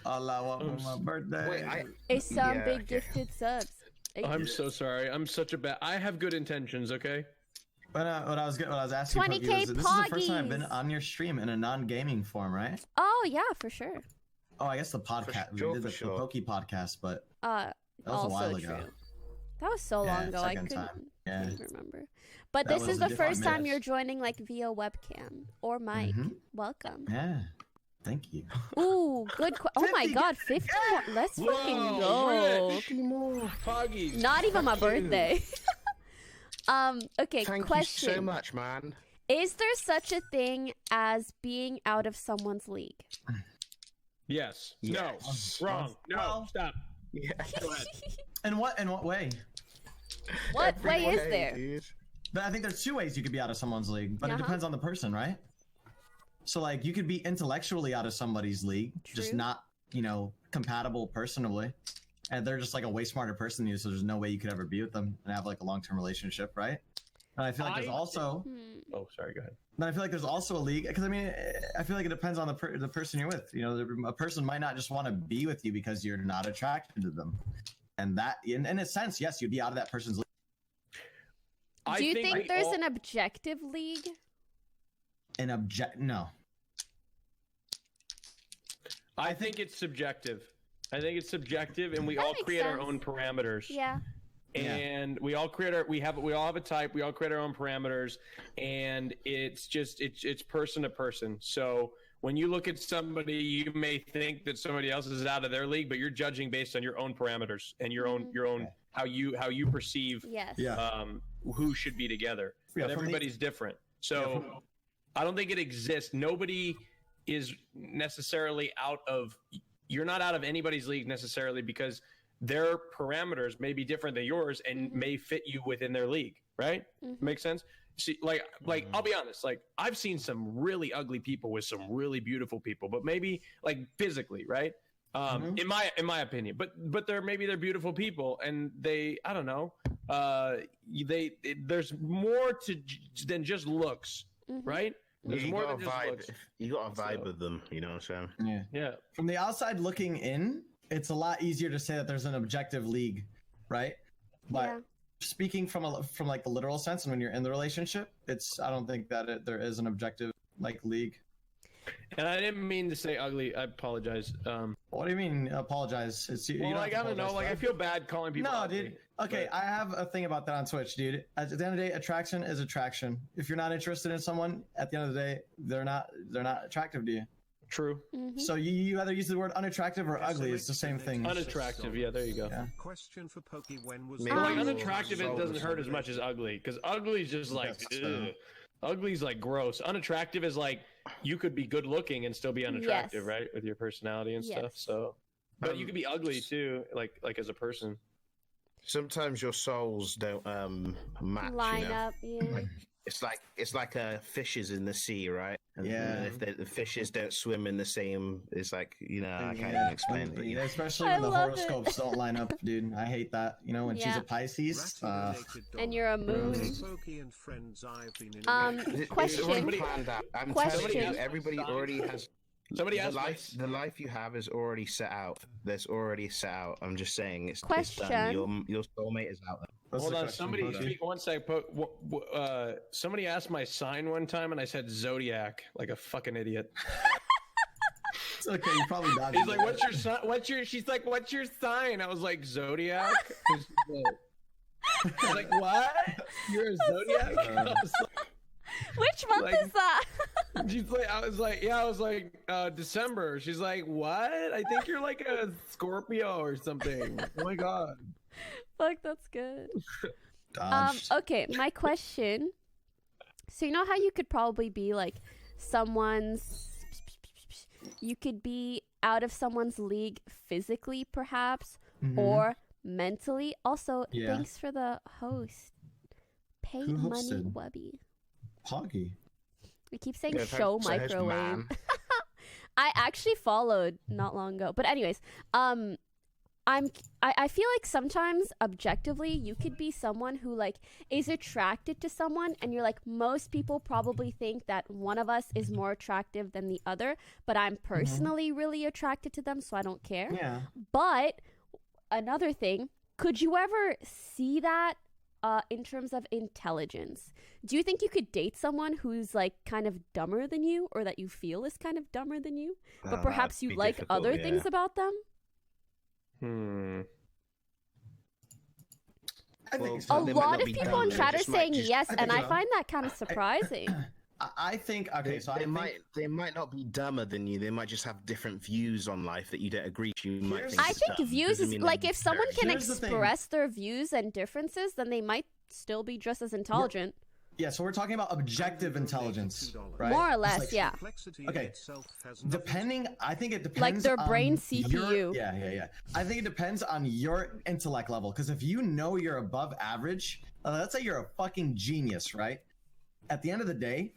All I want for my birthday. Wait, Some Yeah, big okay. gifted subs. I'm so sorry. I'm such a bad. I have good intentions. Okay. What I was asking 20K Pokey was, this is the first time I've been poggies. on your stream in a non-gaming form, right? Oh yeah, for sure. Oh, I guess the podcast. sure, we did for the sure. Poki podcast, but Uh, that was also a while true. ago. That was so Yeah, long ago. I second couldn't, time. Yeah. couldn't remember. But That this was is a the different first time match. you're joining like via webcam or mic. Mhm. Welcome. Yeah. Thank you. Ooh, good. Oh my 50, God, 50 more. Let's fucking go. Rich. Poggies. Not even my Fuck you. birthday. Okay. Thank Question: you so much, man. Is there such a thing as being out of someone's league? Yes. Yes. No. Wrong. No. Well- Stop. Yeah. Go ahead. In what way? What way is Every there? dude. But I think there's two ways you could be out of someone's league, but Uh-huh. it depends on the person, right? So like you could be intellectually out of somebody's league, just True. not, compatible personally. And they're just like a way smarter person than you, so there's no way you could ever be with them and have like a long-term relationship, right? And I feel like there's also Hmm. Oh, sorry. Go ahead. But I feel like there's also a league because I feel like it depends on the person you're with. A person might not just want to be with you because you're not attracted to them, and that, in a sense, yes, you'd be out of that person's league. Do you we think there's all- an objective league? No. I think it's subjective. I think it's subjective, and we That all makes create our sense. own parameters. Yeah. And we all create we all have a type, we all create our own parameters, and it's person to person. So when you look at somebody, you may think that somebody else is out of their league, but you're judging based on your own parameters and your own how you perceive Yes. Yeah. who should be together. Yeah, But from the- everybody's different. So I don't think it exists. Nobody is necessarily you're not out of anybody's league necessarily, because their parameters may be different than yours and may fit you within their league, right? Makes sense? See, like I'll be honest, like I've seen some really ugly people with some really beautiful people, but maybe like physically, right? In my opinion, but they're beautiful people, and I don't know, there's more than just looks, right? There's You more got than a just vibe. looks. You got a vibe So- with them. You know what I'm saying? Yeah. Yeah. From the outside looking in, it's a lot easier to say that there's an objective league, right? But Yeah. speaking from like the literal sense, and when you're in the relationship, I don't think that there is an objective like league. And I didn't mean to say ugly. I apologize. What do you mean? Apologize? You Well, don't like have I to don't know. apologize Like for I that. feel bad calling people. No, ugly, dude. Okay, but- I have a thing about that on Twitch, dude. At the end of the day, attraction is attraction. If you're not interested in someone, at the end of the day, they're not attractive to you. True. Mhm. So you either use the word unattractive or ugly. It's the same thing. Unattractive. Yeah, there you go. Yeah. Question for Poki: When was Maybe But like Um, unattractive, it doesn't hurt as much as ugly, because ugly is just like, That's true. ugh. Ugly's like gross. Unattractive is like you could be good looking and still be unattractive, Yes. right? With your personality and stuff. Yes. So, but you Um, could be ugly too, like as a person. Sometimes your souls don't match. Line you know? up. Yeah. It's like fishes in the sea, right? And Yeah. If the fishes don't swim in the same, it's like I can't even explain. But Yeah, especially I when the love it. horoscopes don't line up, dude. I hate that. When she's Yeah. a Pisces. And you're a moon. Poki and friends. I've been in. It's Question. already planned out. I'm Question. telling you, everybody already has. Somebody The asked life, the life you have is already set out. There's already set out. I'm just saying, it's Question. done. Your soulmate is out there. Hold on, somebody. One sec. Somebody asked my sign one time, and I said zodiac, like a fucking idiot. It's okay. You probably dodged He's it. like, "What's your sign?" She's like, "What's your sign?" I was like, "Zodiac." I was like, "What? You're a zodiac?" I was like, Which month Like- is that? She's like, I was like, December. She's like, what? I think you're like a Scorpio or something. Oh my god. Fuck, that's good. Dodged. Okay, my question. So you know how you could probably be like you could be out of someone's league physically, perhaps, or mentally. Also, Yeah. thanks for the host. Pay Who money, hosted? Webby. Poggy. We keep saying Yeah, show thanks to his microwave. man. I actually followed not long ago. But anyways, I feel like sometimes objectively you could be someone who like is attracted to someone and you're like, most people probably think that one of us is more attractive than the other, but I'm personally really attracted to them, so I don't care. Yeah. But another thing, could you ever see that in terms of intelligence? Do you think you could date someone who's like kind of dumber than you, or that you feel is kind of dumber than you, but perhaps you that'd be like difficult, other yeah. things about them? I think Well, so. A they might lot not of be people dumb, in they chat are just might saying just- yes, I and think I so. find that kind of surprising. I think okay. So I think they might not be dumber than you. They might just have different views on life that you don't agree to. You might Here's- think I it's think dumb. views Doesn't is mean like they're if someone can Here's the thing. express their views and differences, then they might still be just as intelligent. yeah. So we're talking about objective intelligence, right? More or It's less, like- yeah. Complexity in Okay. itself has nothing Depending, I think it depends. Like their brain on CPU. Yeah. I think it depends on your intellect level. Because if you know you're above average, let's say you're a fucking genius, right? At the end of the day,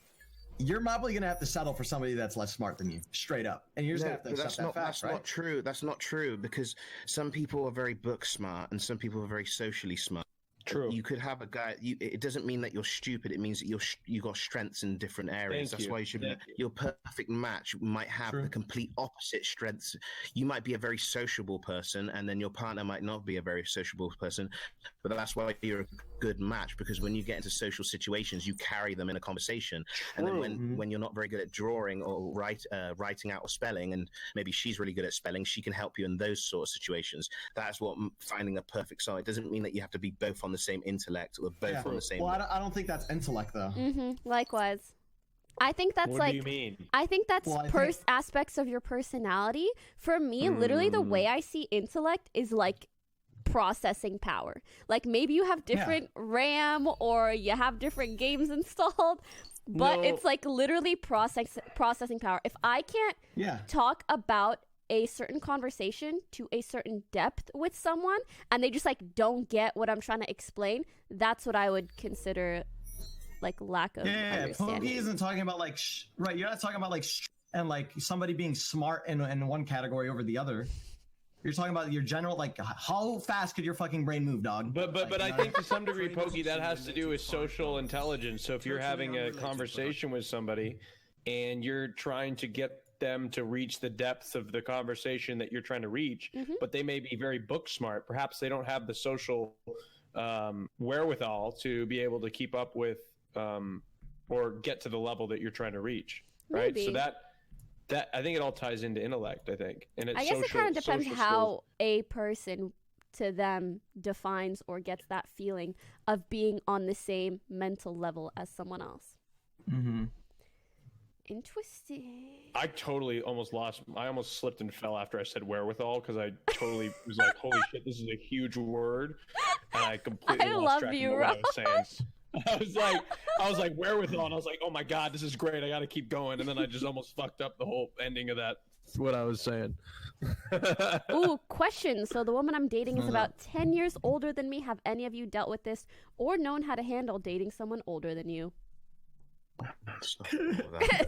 you're probably gonna have to settle for somebody that's less smart than you, straight up, and you're just gonna have to but accept that fact, that's right? not true. That's not true because some people are very book smart and some people are very socially smart. True. You could have a guy. It doesn't mean that you're stupid. It means that you got strengths in different areas. Thank That's you. why you should. Thank Your perfect match might have True. the complete opposite strengths. You might be a very sociable person, and then your partner might not be a very sociable person. But that's why you're a good match, because when you get into social situations, you carry them in a conversation. And then when you're not very good at drawing or writing out or spelling, and maybe she's really good at spelling, she can help you in those sort of situations. That's what finding a perfect song. It doesn't mean that you have to be both on the same intellect or both on the same. Well, I don't think that's intellect though. Likewise. I think that's What like do you mean? I think that's Well, I think- aspects of your personality. For me, literally the way I see intellect is like processing power. Like maybe you have different RAM or you have different games installed, but No. it's like literally processing power. If I can't Yeah. talk about a certain conversation to a certain depth with someone and they just like don't get what I'm trying to explain, that's what I would consider like lack of Yeah, understanding. Poki isn't talking about like right. You're not talking about like and like somebody being smart in one category over the other. You're talking about your general like how fast could your fucking brain move, dog? But Like, I you know? think to some degree, Pokey, that has to do with social intelligence. So if you're having a conversation with somebody and you're trying to get them to reach the depths of the conversation that you're trying to reach, but they may be very book smart, perhaps they don't have the social wherewithal to be able to keep up with or get to the level that you're trying to reach, right? Maybe. So that I think it all ties into intellect, I think. And it's I guess it kind of depends social how skills. a person to them defines or gets that feeling of being on the same mental level as someone else. Interesting. I totally almost slipped and fell after I said wherewithal because I totally was like, holy shit, this is a huge word. And I completely I lost love track you, of what I was saying. I was like wherewithal, and I was like, oh my god, this is great. I got to keep going. And then I just almost fucked up the whole ending of that. That's what I was saying. Ooh, question. So the woman I'm dating is about 10 years older than me. Have any of you dealt with this or known how to handle dating someone older than you? Wait,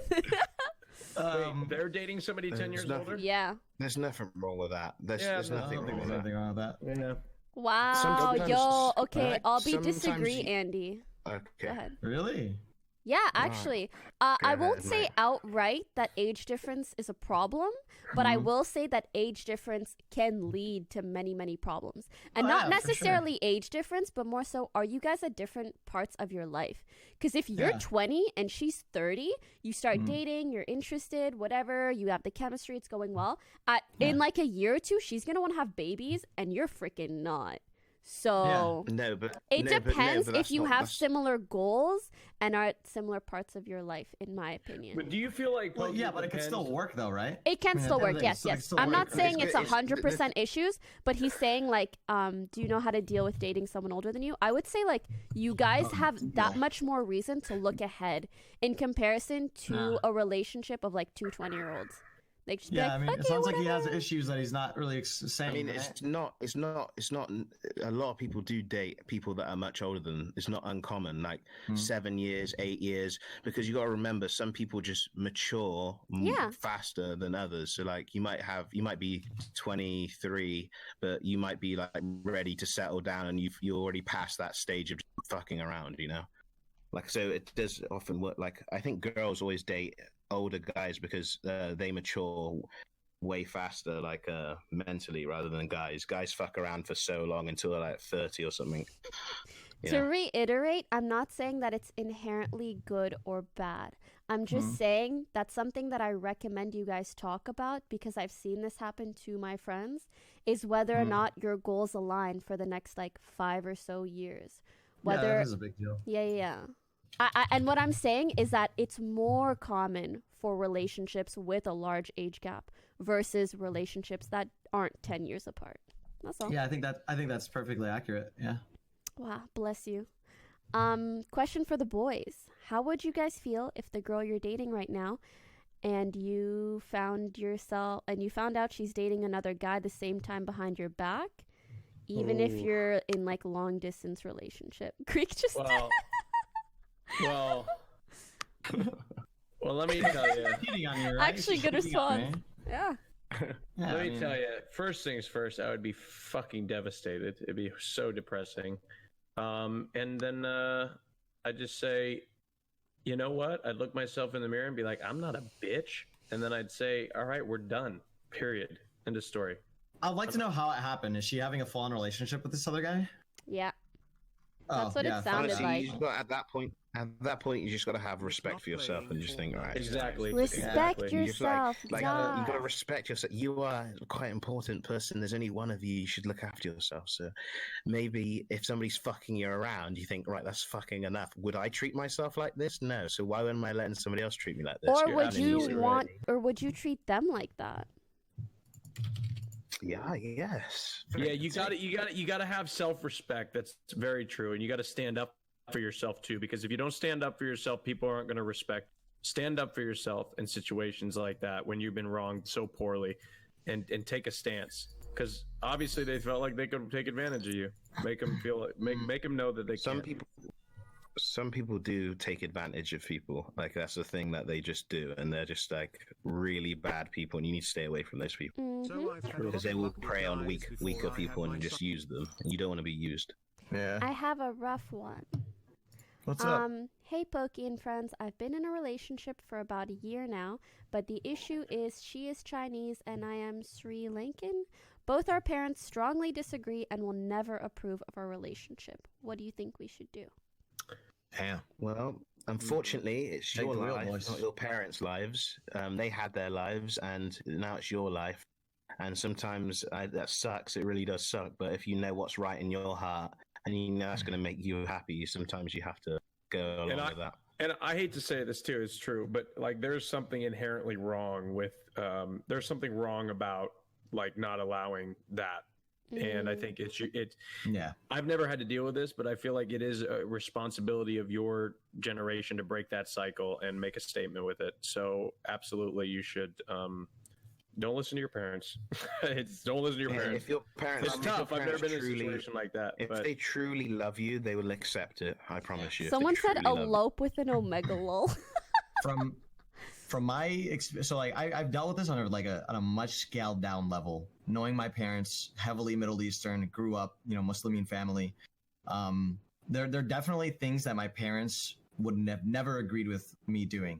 they're dating somebody 10 years nothing. older? Yeah. There's nothing wrong with that. There's I nothing don't think wrong there's with that. anything wrong with that. Yeah. Wow. Sometimes- Yo. Okay. right, I'll be sometimes disagree, you- Andy. Go Okay. ahead. Really? Yeah, actually, I won't ahead, say mate. outright that age difference is a problem, but I will say that age difference can lead to many, many problems. And Oh, not yeah, for sure. necessarily age difference, but more so, are you guys at different parts of your life? Because if you're Yeah. 20 and she's 30, you start dating, you're interested, whatever, you have the chemistry, it's going well. In like a year or two, she's going to want to have babies, and you're freaking not. So No, but it depends but if that's you not- have that's- similar goals and are at similar parts of your life, in my opinion. But do you feel like? Well, Poki, yeah, but it could still work though, right? It can I mean, still at the end work, of the day, yes, it yes. still I'm not works. saying it's It's- 100% issues, but he's saying like, do you know how to deal with dating someone older than you? I would say like you guys have that much more reason to look ahead in comparison to a relationship of like two 20-year-olds. Like, just be Yeah, like, I mean, "Fuck it sounds you, like he has whatever." issues that he's not really saying. I mean, right? it's not. A lot of people do date people that are much older than. It's not uncommon, like 7 years, 8 years, because you got to remember some people just mature Yeah. faster than others. So, like, you might be 23, but you might be like ready to settle down, and you're already past that stage of fucking around, you know. Like, so it does often work. Like, I think girls always date older guys because they mature way faster, like mentally, rather than guys. Guys fuck around for so long until they're like 30 or something. You To know? reiterate, I'm not saying that it's inherently good or bad. I'm just saying that's something that I recommend you guys talk about because I've seen this happen to my friends, is whether or not your goals align for the next like 5 or so years. Yeah, Whether that is a big deal. yeah. And what I'm saying is that it's more common for relationships with a large age gap versus relationships that aren't 10 years apart. That's all. Yeah, I think that's perfectly accurate. Yeah. Wow, bless you. Question for the boys. How would you guys feel if the girl you're dating right now and you found out she's dating another guy the same time behind your back, even if you're in like long distance relationship? Greek just Well, let me tell you. Cheating on you, right? Actually, She's good cheating on response. me. Yeah. Yeah, Let me tell you, first things first, I would be fucking devastated. It'd be so depressing. And then I'd just say, you know what? I'd look myself in the mirror and be like, I'm not a bitch. And then I'd say, all right, we're done. Period. End of story. I'd like to know how it happened. Is she having a full-on relationship with this other guy? Yeah. Oh, That's what it yeah, sounded Honestly, like. you just got, at that point, you just got to have respect for yourself and just think, all right, Exactly. Respect Exactly. You just yourself. you yeah. got to respect yourself. You are quite an important person. There's only one of you. You should look after yourself. So maybe if somebody's fucking you around, you think, right, that's fucking enough. Would I treat myself like this? No. So why am I letting somebody else treat me like this? Or You're would having you easy want, already. or would you treat them like that? Yeah. Yes. Yeah, you got to have self-respect. That's very true, and you got to stand up for yourself too. Because if you don't stand up for yourself, people aren't going to respect. Stand up for yourself in situations like that when you've been wronged so poorly, and take a stance. Because obviously they felt like they could take advantage of you, make them feel like, make them know that they can't. Some people do take advantage of people. Like that's the thing that they just do, and they're just like really bad people, and you need to stay away from those people Mhm. because they will prey on weaker people and just use them, and you don't want to be used. Yeah. I have a rough one. What's up? Hey Poki and friends, I've been in a relationship for about a year now, but the issue is she is Chinese and I am Sri Lankan. Both our parents strongly disagree and will never approve of our relationship. What do you think we should do? Damn. Well, unfortunately, it's Take your the real life, voice. not your parents' lives. They had their lives, and now it's your life. And sometimes that sucks. It really does suck. But if you know what's right in your heart, and you know it's going to make you happy, sometimes you have to go along with that. And I hate to say this too, it's true, but like there's something inherently wrong with there's something wrong about like not allowing that. And I think it's Yeah. I've never had to deal with this, but I feel like it is a responsibility of your generation to break that cycle and make a statement with it. So absolutely, you should. Don't listen to your parents. Don't listen to your And parents. if your parents, It's if your tough. I've never parents been in a truly- situation like that. If But they truly love you, they will accept it. I promise you. if they Someone said truly love you. elope with an omega lol. From my experience, so like I've dealt with this on a much scaled down level. Knowing my parents, heavily Middle Eastern, grew up, Muslim family. There are definitely things that my parents would have never agreed with me doing,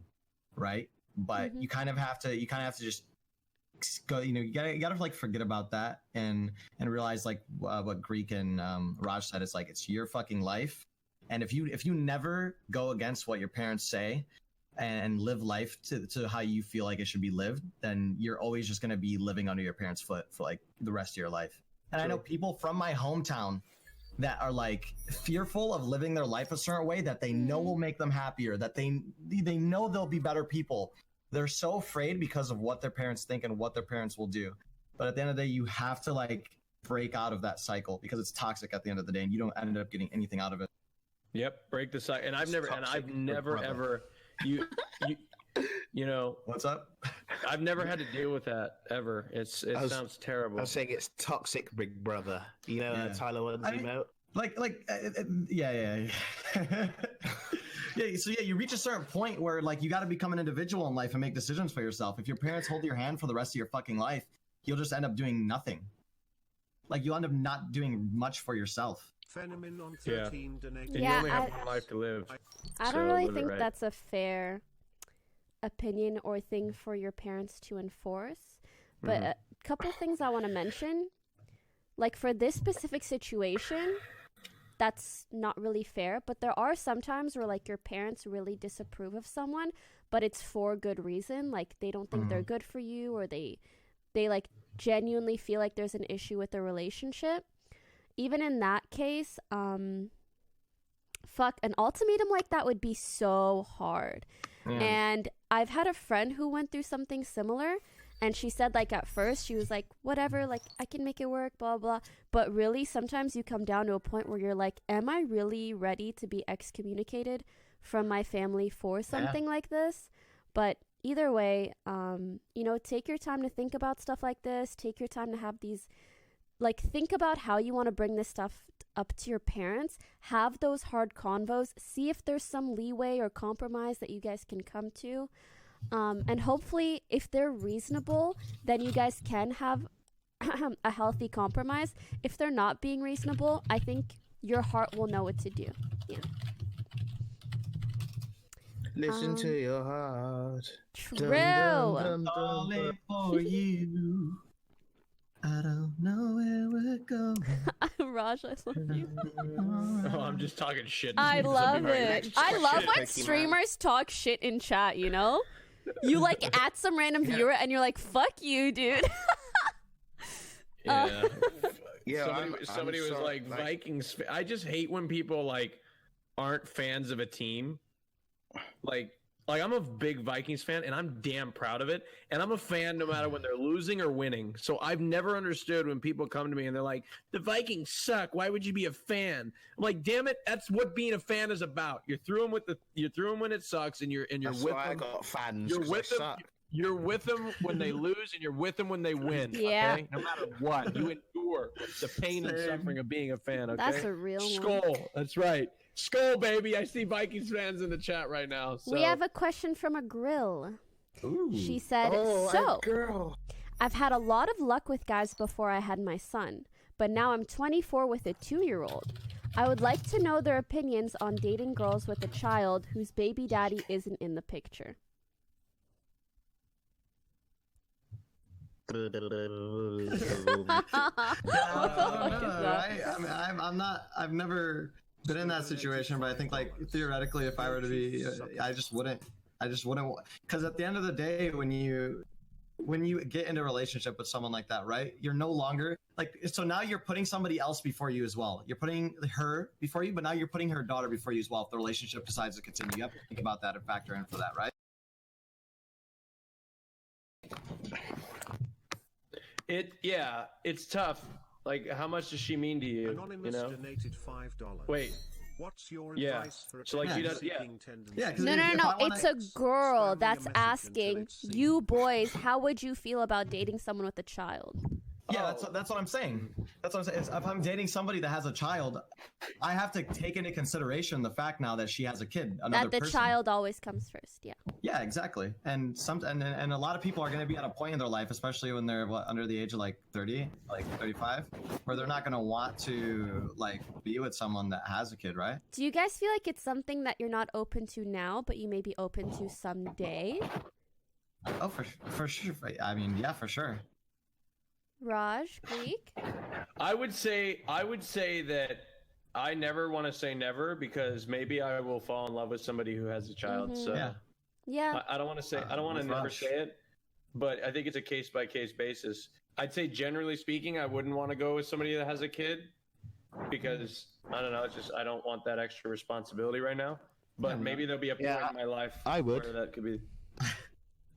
right? But you kind of have to just go. You gotta like forget about that and realize like what Greek and Raj said. It's like it's your fucking life, and if you never go against what your parents say and live life to how you feel like it should be lived, then you're always just going to be living under your parents' foot for like the rest of your life. And I know people from my hometown that are like fearful of living their life a certain way that they know will make them happier, that they know they'll be better people. They're so afraid because of what their parents think and what their parents will do. But at the end of the day, you have to like break out of that cycle because it's toxic at the end of the day, and you don't end up getting anything out of it. Yep, break the cycle. And I've never ever you know, What's up? I've never had to deal with that ever. It sounds terrible. I was saying it's toxic, big brother. You know, Yeah. Tyler Onesie emote. Yeah. Yeah, so yeah, you reach a certain point where like you got to become an individual in life and make decisions for yourself. If your parents hold your hand for the rest of your fucking life, you'll just end up doing nothing. Like you'll end up not doing much for yourself. Phenomen on Yeah. 13 donated. And Yeah, you only have one life to live. I So don't really live it think right. that's a fair opinion or thing for your parents to enforce. But Mhm. a couple things I want to mention. Like for this specific situation, that's not really fair. But there are some times where like your parents really disapprove of someone, but it's for good reason. Like they don't think they're good for you, or they like genuinely feel like there's an issue with the relationship. Even in that case, fuck, an ultimatum like that would be so hard. And I've had a friend who went through something similar, and she said like at first she was like, whatever, like I can make it work, blah blah. But really sometimes you come down to a point where you're like, am I really ready to be excommunicated from my family for something like this? But either way, you know, take your time to think about stuff like this. Take your time to have these, like, think about how you want to bring this stuff up to your parents. Have those hard convos. See if there's some leeway or compromise that you guys can come to. And hopefully, if they're reasonable, then you guys can have a healthy compromise. If they're not being reasonable, I think your heart will know what to do. Yeah. Listen to your heart. True. Falling for you. I don't know where we're going. Raj, I love you. Oh, I'm just talking shit. I Some love people are it. like, I love shit. when Pokimane. streamers talk shit in chat, you know? You like at some random viewer and you're like, fuck you, dude. Yeah. Yeah, somebody was like Vikings. I just hate when people like aren't fans of a team. Like I'm a big Vikings fan, and I'm damn proud of it. And I'm a fan no matter when they're losing or winning. So I've never understood when people come to me and they're like, "The Vikings suck. Why would you be a fan?" I'm like, "Damn it, that's what being a fan is about. You're through them when it sucks, and you're That's with why I them. got fans. You're 'cause with they them. suck. You're with them when they lose, and you're with them when they win. Yeah. Okay? No matter what, you endure the pain and suffering of being a fan. Okay, That's a real one. Skull. That's right. Skull, baby. I see Vikings fans in the chat right now. So. We have a question from a grill. She said, Oh, so, girl. I've had a lot of luck with guys before I had my son, but now I'm 24 with a 2-year-old. I would like to know their opinions on dating girls with a child whose baby daddy isn't in the picture. Right? I mean, I'm not. I've never been in that situation, but I think like theoretically, if I were to be, I just wouldn't. Because at the end of the day, when you get into a relationship with someone like that, right? You're no longer like. So now you're putting somebody else before you as well. You're putting her before you, but now you're putting her daughter before you as well. If the relationship decides to continue, you have to think about that and factor in for that, right? It's tough. Like, how much does she mean to you? Anonymous You know? donated $5. Wait. What's your Yeah. advice for a So, like, you don't- seeking tendency? Yeah, 'cause No, no, if no, I wanna- it's a girl Spamming a that's message until asking it's seen. you boys, how would you feel about dating someone with a child? Yeah, that's what I'm saying. That's what I'm saying. Is if I'm dating somebody that has a child, I have to take into consideration the fact now that she has a kid, another That the person. child always comes first, yeah. Yeah, exactly. And and a lot of people are going to be at a point in their life, especially when they're under the age of like 30, like 35, where they're not going to want to like be with someone that has a kid, right? Do you guys feel like it's something that you're not open to now, but you may be open to someday? Oh, for sure. I mean, yeah, for sure. Raj, Greek? I would say that I never want to say never, because maybe I will fall in love with somebody who has a child. Mhm. So Yeah. I don't want to say I don't want to with never Raj. say it, but I think it's a case by case basis. I'd say generally speaking, I wouldn't want to go with somebody that has a kid, because I don't know. It's just I don't want that extra responsibility right now. But maybe there'll be a point in my life I would. where that could be.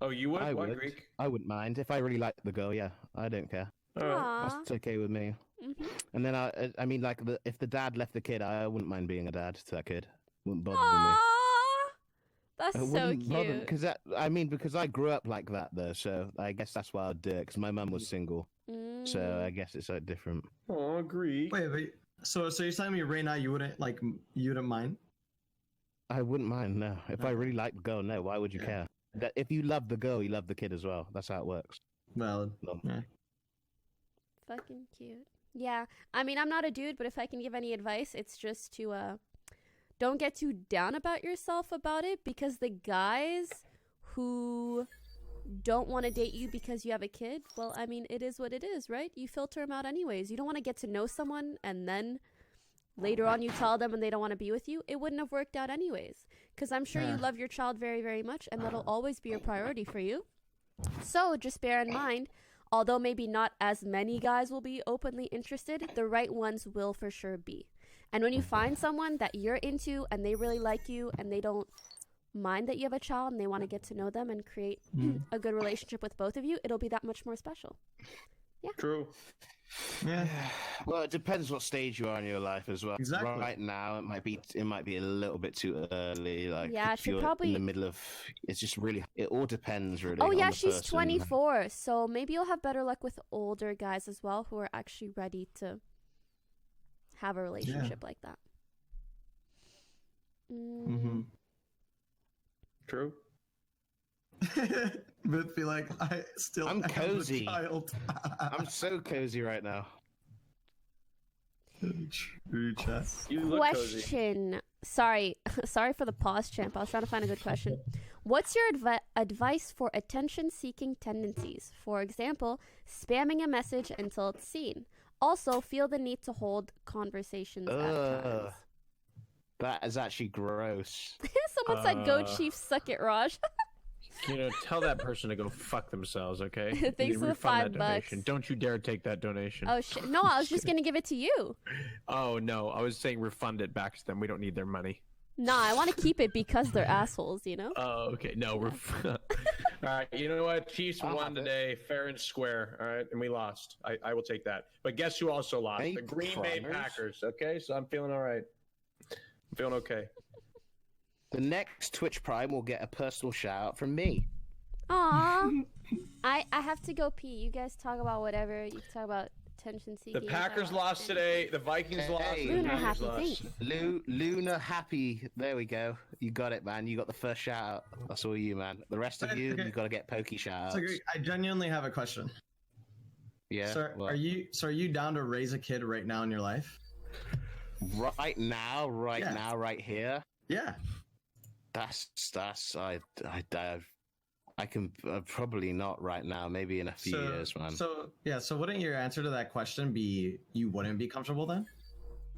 Oh, you would? I Why would. Greek? I wouldn't mind if I really liked the girl. Yeah, I don't care. All right. That's okay with me. Mm-hmm. And then I mean, like, if the dad left the kid, I wouldn't mind being a dad to that kid. Wouldn't bother me. Aww. That's so cute. Because I grew up like that though, so I guess that's why I'd do it. Because my mum was single, so I guess it's like different. Oh, Greek. Wait. So you're telling me right now you wouldn't mind? I wouldn't mind. No, if I really liked the girl, no. Why would you care? That if you love the girl, you love the kid as well. That's how it works. Valid. No. Yeah. Fucking cute. Yeah, I mean, I'm not a dude, but if I can give any advice, it's just to don't get too down about yourself about it, because the guys who don't want to date you because you have a kid, well, I mean, it is what it is, right? You filter them out anyways. You don't want to get to know someone and then later on you tell them and they don't want to be with you. It wouldn't have worked out anyways, because I'm sure you love your child very, very much, and that'll always be a priority for you. So just bear in mind, although maybe not as many guys will be openly interested, the right ones will for sure be. And when you find someone that you're into and they really like you and they don't mind that you have a child and they want to get to know them and create a good relationship with both of you, it'll be that much more special. Yeah. True. Yeah. Well, it depends what stage you are in your life as well. Exactly. Right now, it might be a little bit too early. Like, Yeah, if she you're probably- in the middle of. It's just really. It all depends, really. Oh on yeah, the she's person. 24, so maybe you'll have better luck with older guys as well who are actually ready to have a relationship like that. Mm-hmm. True. But feel like I'm cozy. a child. I'm so cozy right now. True, Chess. You look cozy. Question. Sorry for the pause, champ. I was trying to find a good question. What's your advice for attention-seeking tendencies? For example, spamming a message until it's seen. Also, feel the need to hold conversations at times. That is actually gross. Someone said, "Go Chiefs, suck it, Raj." Tell that person to go fuck themselves, okay? Thanks for the Refund that $5. donation. Don't you dare take that donation. Oh shit! No, I was just gonna give it to you. Oh no, I was saying refund it back to them. We don't need their money. Nah, I want to keep it because they're assholes, you know? Oh, okay. No, all right, you know what? Chiefs won today, fair and square, all right? And we lost. I will take that. But guess who also lost? Hey, the Green Bay Primers. Packers, okay? So I'm feeling all right. I'm feeling okay. The next Twitch Prime will get a personal shout out from me. Aw. I have to go pee. You guys talk about whatever. You can talk about attention seeking. The Packers lost today. The Vikings lost. Hey. The Lunar Packers happy, lost. thanks. Luna Happy. There we go. You got it, man. You got the first shout out. That's all you, man. The rest of you, Okay. you got to get Poki shout outs. So I genuinely have a question. Yeah. Sir, what? are you down to raise a kid right now in your life? Right now, right here? Yeah. I can probably not right now. Maybe in a few years, man. So wouldn't your answer to that question be you wouldn't be comfortable then,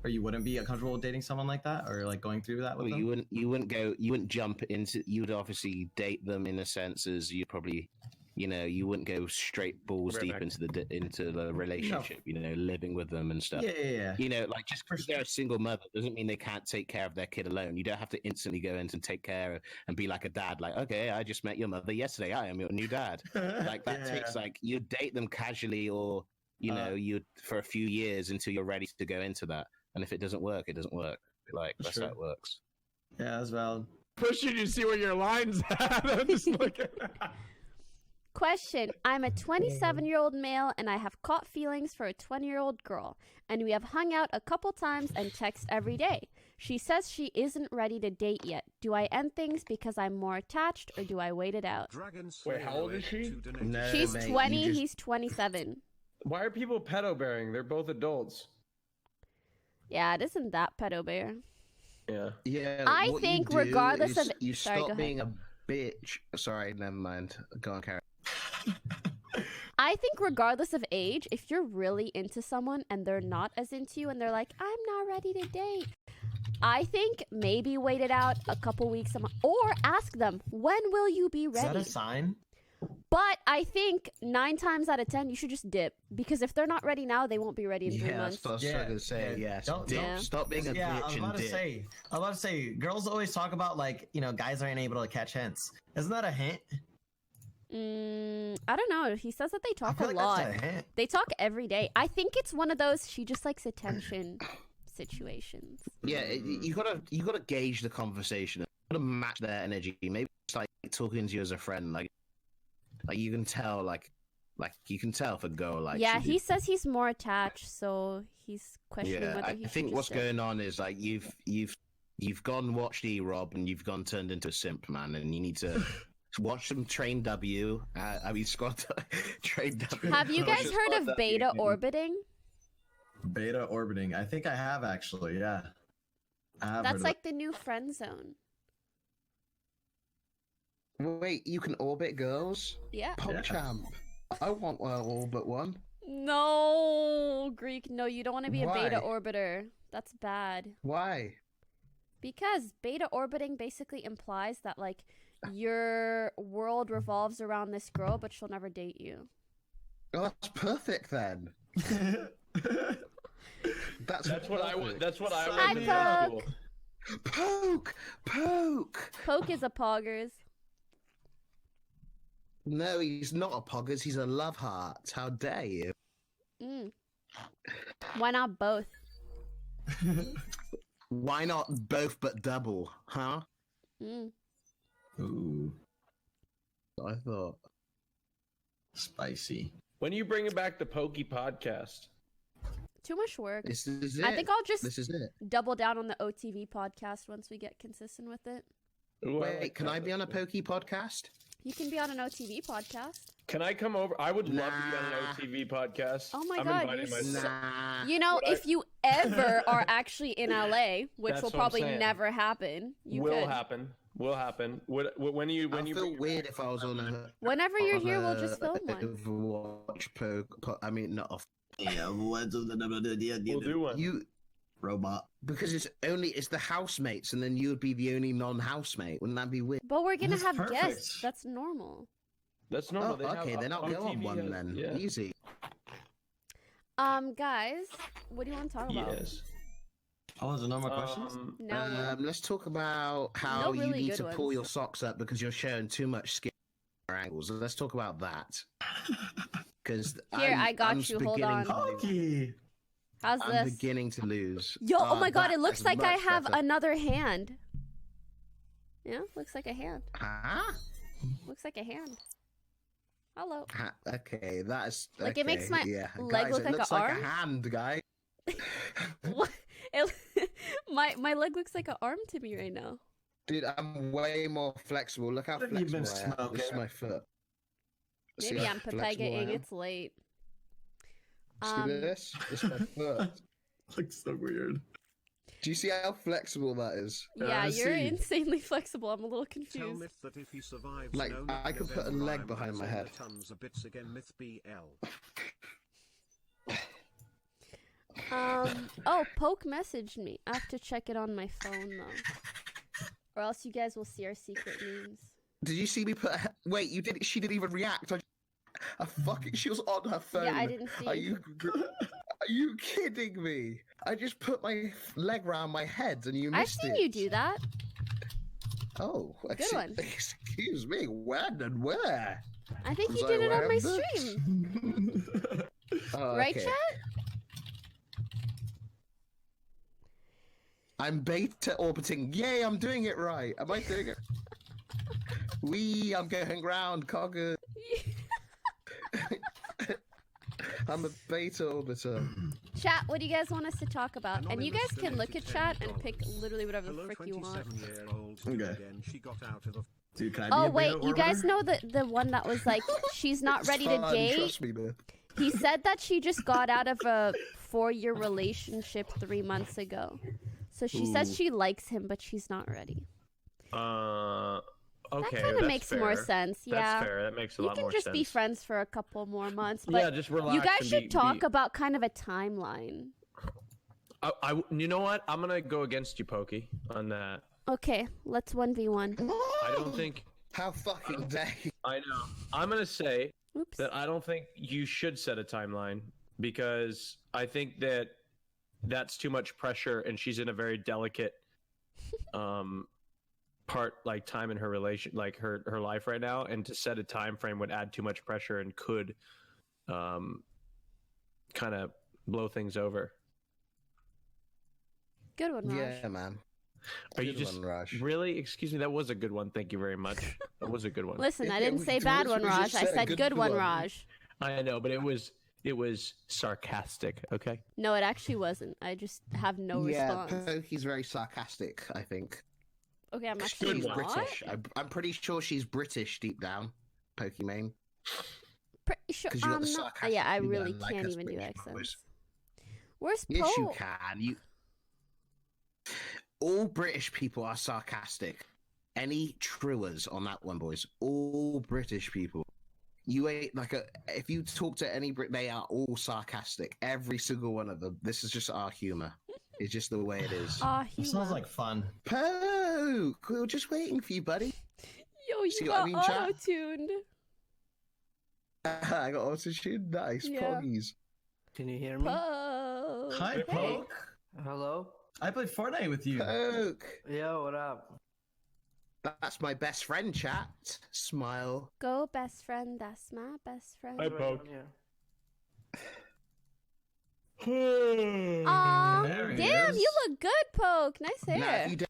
or you wouldn't be comfortable dating someone like that, or like going through that with them? You wouldn't jump into. You would obviously date them in a sense as you probably, you wouldn't go straight balls Right deep back. into the relationship. Living with them and stuff. Yeah. Like just because they're a single mother doesn't mean they can't take care of their kid alone. You don't have to instantly go in and take care and be like a dad. Like, okay, I just met your mother yesterday. I am your new dad. Like that takes you date them casually, or you for a few years until you're ready to go into that. And if it doesn't work, it doesn't work. Like that's how it works. Yeah, that's valid. Pushing you to see where your line's at. I'm just looking. Question. I'm a 27-year-old male and I have caught feelings for a 20-year-old girl, and we have hung out a couple times and text every day. She says she isn't ready to date yet. Do I end things because I'm more attached, or do I wait it out? Wait, how old is she? No, She's mate, 20, you just- he's 27. Why are people pedo-bearing? They're both adults. Yeah, it isn't that pedo bear. Yeah. Yeah. I what think you do regardless is of- you Sorry, go stop ahead. being a bitch. Sorry, never mind. Go on, Karen. I think regardless of age, if you're really into someone and they're not as into you and they're like, I'm not ready to date, I think maybe wait it out a couple weeks or ask them, when will you be Is that ready? a sign? But I think 9 times out of 10, you should just dip. Because if they're not ready now, they won't be ready in 3 Yeah, months. that's what I was trying to say. Yeah, stop being a Yeah, I bitch was and about to dip. say. I was about to say. Girls always talk about like guys aren't able to catch hints. Isn't that a hint? I don't know. He says that they I talk a feel like lot. that's a hint. They talk every day. I think it's one of those she just likes attention situations. Yeah, you gotta gauge the conversation. You gotta match their energy. Maybe it's like talking to you as a friend. Like you can tell, like you can tell if a girl like. Yeah, he says he's more attached, so he's questioning whether he I should think just what's dip. going on is like you've gone watched E-Rob and you've gone turned into a simp, man, and you need to watch some Train W. Scott Train W. Have you guys heard of Scott beta W. orbiting? Beta orbiting. I think I have actually. Yeah. I have That's heard like the new friend zone. Wait, you can orbit girls? Yeah. PogChamp. I want all but one. No, Greek. No, you don't want to be a beta Why? orbiter. That's bad. Why? Because beta orbiting basically implies that like your world revolves around this girl, but she'll never date you. Oh, that's perfect then. of it. That's That's what I would. That's what I Hi, would. Poke. Poke. Poke is a poggers. No, he's not a poggers. He's a love heart. How dare you? Why not both? Why not both but double? Huh? Ooh, I thought. spicy. When are you bringing back the Poki podcast? Too much work. This is it. I think I'll just This is it. double down on the OTV podcast once we get consistent with it. Ooh, Wait, can that. I be on a Poki podcast? You can be on an OTV podcast. Can I come over? I would love to be on an Nah. OTV podcast. Oh my I'm God, inviting you're myself. Nah. You know, Would I- if you ever are actually in LA, which That's will what I'm probably saying. never happen, you Will could. happen. Will happen. When you I feel weird if I was on a. Whenever you're on here, we'll a just film one. Overwatch I mean, not off. Yeah, We'll do one. You robot. because it's the housemates, and then you would be the only non-housemate. Wouldn't that be weird? But we're gonna That's have perfect. guests. That's normal. That's normal. Oh, They have okay, then I'll go on OTV one has- then. Yeah. Easy. Guys, what do you want to talk about? Yes. Oh, there's no more questions? No. Let's talk about how No you really need good to pull ones. your socks up because you're showing too much skin angles. Let's talk about that. Because Here, I got you, hold on. Poki. How's I'm this? beginning to lose. Yo, oh my god, it that looks is like I much have better. another hand. Yeah, looks like a hand. Huh? Looks like a hand. Hello. Okay, that's Like, it makes okay, my yeah. leg Guys, look it like looks a like arm? a hand, guy. What? My leg looks like an arm to me right now. Dude, I'm way more flexible. Look how What have you been flexible I am. This is smoking? my foot. See Maybe how I'm flexible I papegaing. am? It's late. See this? This is my foot. Looks so weird. Do you see how flexible that is? Yeah, I you're see. insanely flexible. I'm a little Tell confused. myth that if he survives Like, no I could put a November, leg I'm behind my raising head. the Tons of bits again, myth BL. Oh, Poke messaged me. I have to check it on my phone though, or else you guys will see our secret memes. Did you see me put? Wait, you did? She didn't even react. I fucking. She was on her phone. Yeah, I didn't see. Are you kidding me? I just put my leg round my head and you I've missed seen it. you do that. Oh, Good one. Excuse me. When and where? I think Was you I did it on my wearing this? stream, Oh, right, okay. chat? I'm beta orbiting. Yay! I'm doing it right. Am I doing it? I'm going round, Cogger. I'm a beta orbiter. Chat, what do you guys want us to talk about? And you guys can look at Anonymous chat and donated pick literally whatever the Hello, frick you want. 27-year-old Okay. again. She got out of the Dude, can I be Oh a wait, beta you guys orbiter? know the one that was like she's not It's ready to fun, date. Trust me, man. He said that she just got out of a 4-year relationship 3 months ago. So she says Ooh. she likes him, but she's not ready. Okay. That kind of that's makes more fair. sense. Yeah. That's fair. That makes a You lot can more just sense. be friends for a couple more months, but Yeah, just relax. you guys and should talk be... about kind of a timeline. You know what? I'm gonna go against you, Poki, on that. Okay, let's 1v1. I don't think. How fucking dare you? I know. I'm gonna say Oops. that I don't think you should set a timeline because I think that that's too much pressure, and she's in a very delicate time in her relation, like her life right now, and to set a time frame would add too much pressure and could kind of blow things over. Good one, Raj. Yeah, man. Are you Good just one, Raj. really? Excuse me, that was a good one. Thank you very much. That was a good one. Listen, I Yeah, didn't we- say we bad one, literally Raj. just I said said good one, one. Raj. I know, but it was sarcastic. Okay. No, it actually wasn't. I just have no Yeah, response. Poki's very sarcastic, I think. Okay, I'm actually She's not. British. I'm pretty sure she's British deep down, Pokimane. Pretty sure 'Cause you got I'm the not. sarcastic Yeah, I thing really then, like can't us even do British accents. boys. Where's Yes, you Poe? can. All British people are sarcastic. Any truers on that one, boys? All British people. You ain't if you talk to any Brit, they are all sarcastic. Every single one of them. This is just our humor. It's just the way it is. Ah, It humor. sounds like fun. Poke, we were just waiting for you, buddy. Yo, you See what I got mean, chat? auto-tuned. I got auto-tune. Nice, Yeah. poggies. Can you hear me? Poe. Hi, Hey. Poke. Hello? I played Fortnite with you. Poke. Yo, what up? That's my best friend, chat. Smile. Go, best friend. That's my best friend. Hi, Poke. Aw, There he damn, is. you look good, Poke. Nice Now, hair. if you don't...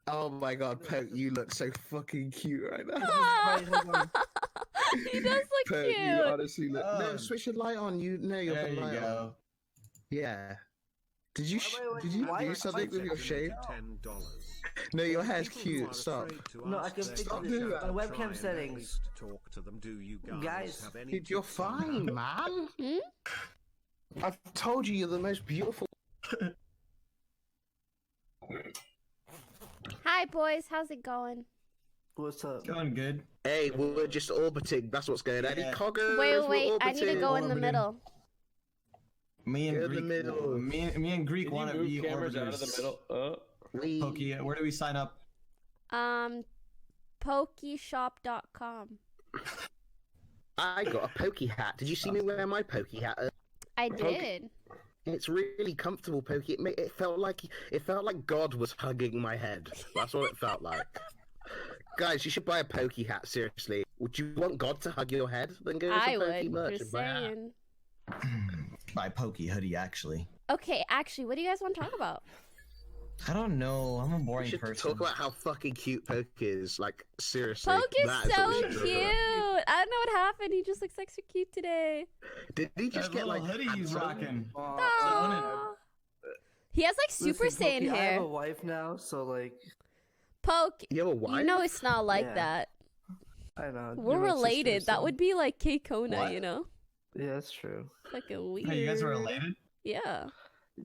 Oh my god, Poke, you look so fucking cute right now. Aw. He does look Poke, you cute. honestly look... No, Oh. switch your light on. You know you're There the you light on. go. Yeah. Did you Wait, did you why- do something with your shave? $10. No, your hair's People who cute. are Stop. afraid to No, I ask can their fix Stop this. doing that. My try webcam and settings. at least talk to them. Do you guys have any Dude, you're tips on fine, that? man. Hmm? I've told you you're the most beautiful. Hi, boys. How's it going? What's up? Going good. Hey, we're just orbiting. That's what's going on. Yeah. Any coggers? Wait, We're wait. I need to orbiting. go in the orbiting. middle. Me and You're in the Greek. middle. Me and Greek Can you want to move be cameras out of the orbiters. middle? We... Poki, where do we sign up? Pokishop.com. I got a Poki hat. Did you see me wear my Poki hat? I did. It's really comfortable, Poki. It felt like God was hugging my head. That's what it felt like. Guys, you should buy a Poki hat. Seriously, would you want God to hug your head? Then go to I Poki would. merch Just and buy a hat. saying. My Poki hoodie, actually. Okay, actually, what do you guys want to talk about? I don't know. I'm a We boring should person. talk about how fucking cute Poke is. Like, seriously. Poke is that what so we cute. should talk about. I don't know what happened. He just looks extra cute today. Did he just That get little like hoodie he's handsome? rocking. Aw. He has like Super Listen, Saiyan Poki, I hair. have a wife now, so like, Poke, You have a wife? you know it's not like Yeah. that. I know. We're you're my sister, related. That so- would be like K Kona, What? you know? Yeah, that's true. Fucking weird. Hey, you guys are related? Yeah.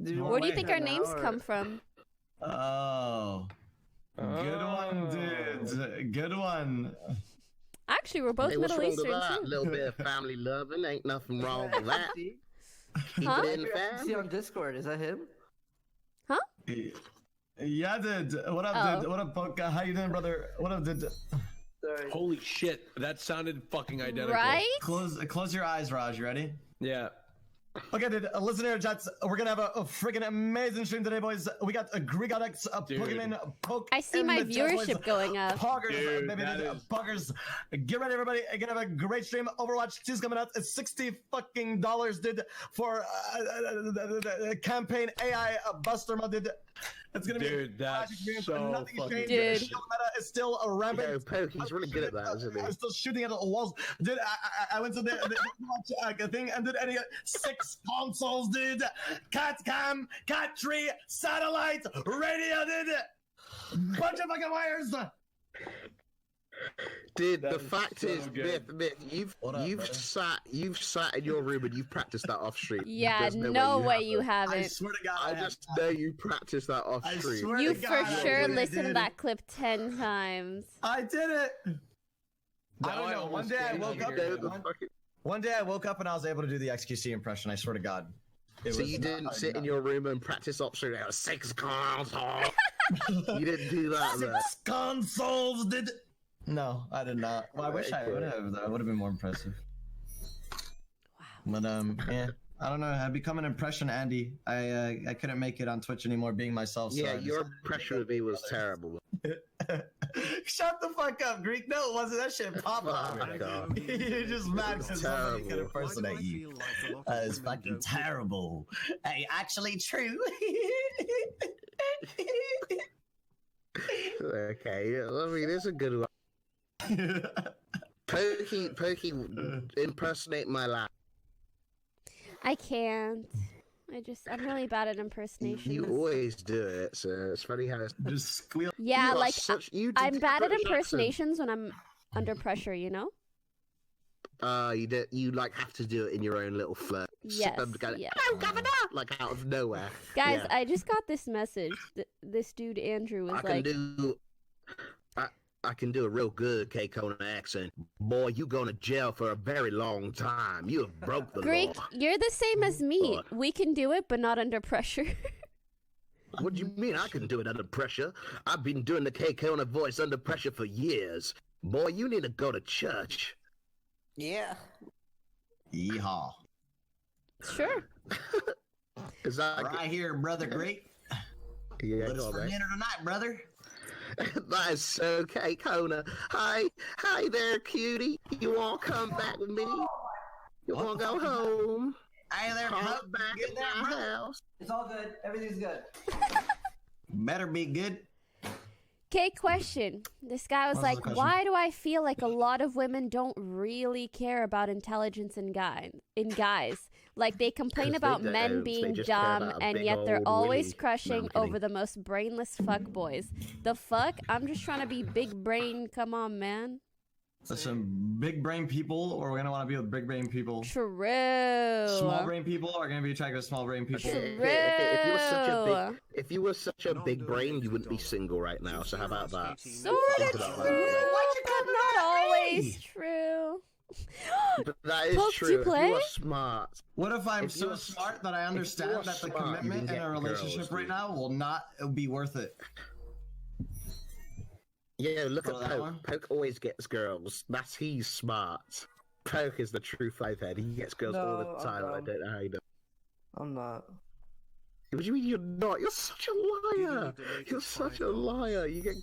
Do you Well, want Where do you wait, think that our now, names or- come from? Oh. Good one, dude. Good one. Actually, we're both Hey, what's Middle wrong with Eastern that? A too. little bit of family loving. Ain't nothing wrong with that. See? Keep Huh? it in the See fam. on Discord, is that him? Yeah, dude. What up, Oh. dude? What up, Poke? How you doing, brother? What up, dude? Sorry. Holy shit, that sounded fucking identical. Right? Close your eyes, Raj. You ready? Yeah. Okay, dude. Listen here, chats. We're gonna have a freaking amazing stream today, boys. We got a Greekgodx, a Dude. Pokimane, Poke. I see in my the chat, boys. viewership going up. Poggers, Dude, baby, that dude, is- poggers. Get ready, everybody. We're gonna have a great stream. Overwatch 2's coming out. It's $60 fucking dude for campaign AI Buster mode, dude. It's gonna be Dude, that's experience. so Nothing's fucking changed. Dude. The shield meta is still a rampant. Yo, Poke, he's really good at that, isn't he? I'm still shooting at the walls, dude. I went to the thing and did any 6 consoles, dude. Cat cam, cat tree, satellite, radio, dude. Bunch of fucking wires. Dude, That the is fact so is, good. Myth, What up, you've brother? sat in your room and you've practiced that off stream. Yeah, There's no way you haven't. I haven't. swear to God, I just know you practiced that off I stream. swear You to for God, I sure did it, listened to dude. that clip 10 times. I did it. I Now don't I know. One almost day I can't woke up. hear Go the fucking- One day I woke up and I was able to do the XQC impression. I swear to God. It So was you not didn't hard sit in enough. your room and practice off stream. 6 consoles. You didn't do that, man. 6 consoles, did. No, I did not. Well, I wish I would have. That would have been more impressive. Wow. But yeah, I don't know. I've become an impression Andy. I couldn't make it on Twitch anymore, being myself. So Yeah, I just your had to impression take of me was others. terrible. Shut the fuck up, Greek. No, it wasn't. That shit pop Oh off. my god. You're just mad because somebody could Terrible. impersonate you. It's fucking terrible. Hey, actually true. Okay, I mean, it's a good one. Poki, impersonate my laugh. I can't. I'm really bad at impersonations. You always do it, so it's funny how it's... Just squeal. Yeah, You are like I'm bad at British accent. impersonations when I'm under pressure, you know? You like have to do it in your own little flirt. Yes, yes. Hello, governor! Like out of nowhere. Guys, Yeah. I just got this message. This dude Andrew was I can do a real good K-Kona accent. Boy, you going to jail for a very long time. You have broke the Greek, law. you're the same as me. God. We can do it, but not under pressure. What do you mean I can do it under pressure? I've been doing the K-Kona voice under pressure for years. Boy, you need to go to church. Yeah. Yeehaw. Sure. Is that Right here, brother Greek. Yeah, What's go on, for mate. dinner tonight, brother? That is so K-Kona. Hi there, cutie. You want to come back with me? You What want to the go fuck is that? home? Hey there, Come bub. back Get in there, my brother. house. It's all good. Everything's good. Better be good. Okay, question. This guy was What was like, the question? why do I feel like a lot of women don't really care about intelligence in guys? Like, they complain 'Cause they about don't. men They being just care dumb, about a and big yet they're old always willy. No, crushing I'm kidding. over the most brainless fuckboys. The fuck? I'm just trying to be big brain. Come on, man. There's some big brain people, or we're gonna want to be with big brain people. True. Small brain people are gonna be attracted to small brain people. Okay, True. If you were such a big brain, you wouldn't be single right now. So how about that? Sort Think of about true, that. but not always true. But that is Poke, do you true. play? If you are smart, What if I'm If you so were- smart that I you understand are that the smart, you commitment can in a get relationship girls, right dude. now will not be worth it? yeah, look Oh, at that Poke. one? Poke always gets girls. He's smart. Poke is the true five-head. He gets girls all No, the I'm time. I dumb. don't know how he does. I'm not. What do you mean you're not? You're such a liar. You're such a liar. You get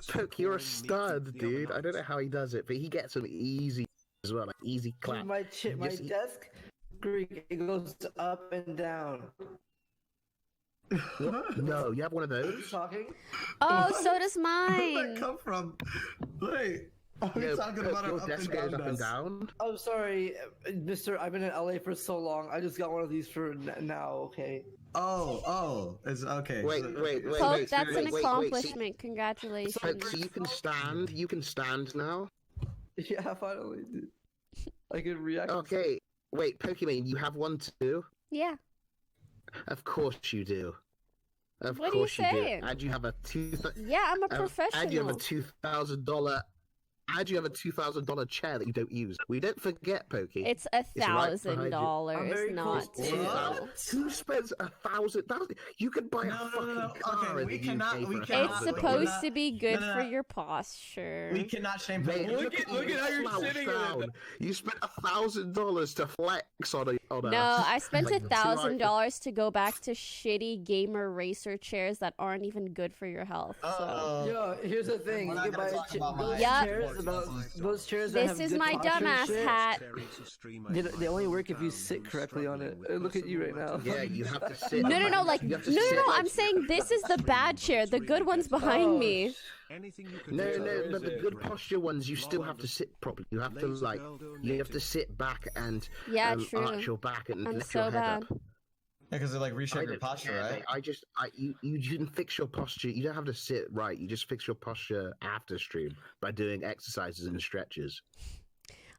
Poke. You're a stud, dude. I don't know how he does it, but he gets them easy as well, like easy Dude, clap. my Yes, he- desk, Greek, it goes up and down. What? No, you have one of Are you those. talking? Oh, so does Where did that mine. come from? Wait, are we No, talking Poke, about your an up desk and goes down up and desk? down. Oh, sorry, Mister. I've been in LA for so long. I just got one of these for now. Okay. Oh, it's okay. Wait, So- wait, wait, Poke, wait, that's an wait, wait, accomplishment. Congratulations. Poke, so you can stand. You can stand now. Yeah, finally, dude. I could react. Okay. Wait, Pokimane, you have one too? Yeah. Of course you do. Of What are you course you saying? do. And you have a Yeah, I'm a professional. And you have a $2,000. And you have a $2,000 chair that you don't use. We don't forget, Poki. It's right behind you. $1,000, I'm very not close to two. it. Who spends $1,000? You could buy a No, fucking no. car Okay, in we the cannot- UK we for cannot- It's we're supposed not- to be good no, for no. your posture. We cannot shame Mate, people. Look at how you're slouched sitting in down. it. You spent $1,000 to flex on a. No, I spent like, $1,000 to go back to shitty gamer racer chairs that aren't even good for your health. So. Yo, here's the thing. We're You not can gonna buy talk about those my Yup. chairs those chairs that This have is good my posture and dumbass shit. hat. They only work if you sit correctly on it. Look at you right now. Yeah, you have to sit. No, like, You have to no, sit I'm saying this is the bad chair. The good one's behind me. No, but the good posture ones, you still have to sit properly. You have to you have to sit back and Yeah, true. arch your back and I'm lift so your head bad. up. Yeah, because they like reshape your don't posture, care, right? mate. You can fix your posture. You don't have to sit right. You just fix your posture after stream by doing exercises and stretches.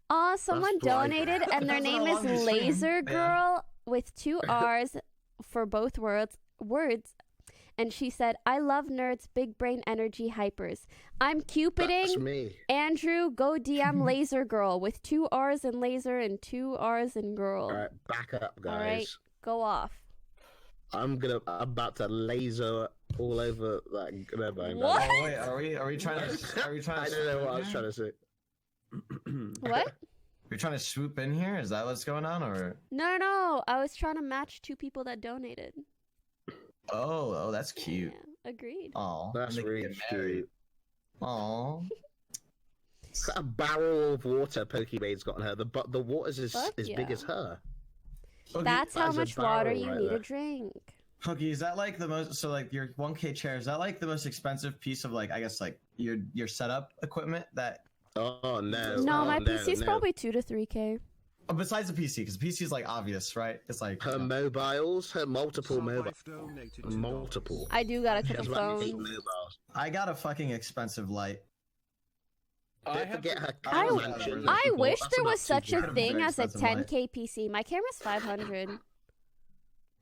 Aw, someone That's why- donated, and their That's name how is long you stream. Laser Yeah. Girl with 2 R's for both words. And she said, I love nerds, big brain energy hypers. I'm That's cupiding. me. Andrew, go DM Laser Girl with 2 R's in laser and 2 R's in girl. All right, back up, guys. All right, go off. I'm about to laser all over that. Never mind. What? Oh wait, are we trying to? Are we trying I to? don't know what I was trying to say. What? You're trying to swoop in here? Is that what's going on, or? No. I was trying to match two people that donated. Oh, that's cute. Yeah, agreed. Oh, That's really cute. Oh, It's got a barrel of water Pokimane's got on her. The water's as Fuck big yeah. as her. That's how That is a much water barrel you right need there. to drink. Pokey, is that like the most? So like your 1K chair, is that like the most expensive piece of like I guess like your setup equipment that? Oh no! No, oh, my no, PC's no. probably 2 to 3K. Oh, besides the PC, because the PC is like obvious, right? It's like Her mobiles, her multiple mobiles, Life donated $2. multiple. I do got a She has couple about 8 phones. mobiles. I got a fucking expensive light. Don't forget her I cat was- mansion. I people. wish That's there about was such a $2,000. thing Very as a expensive light. 10K PC. My camera's 500.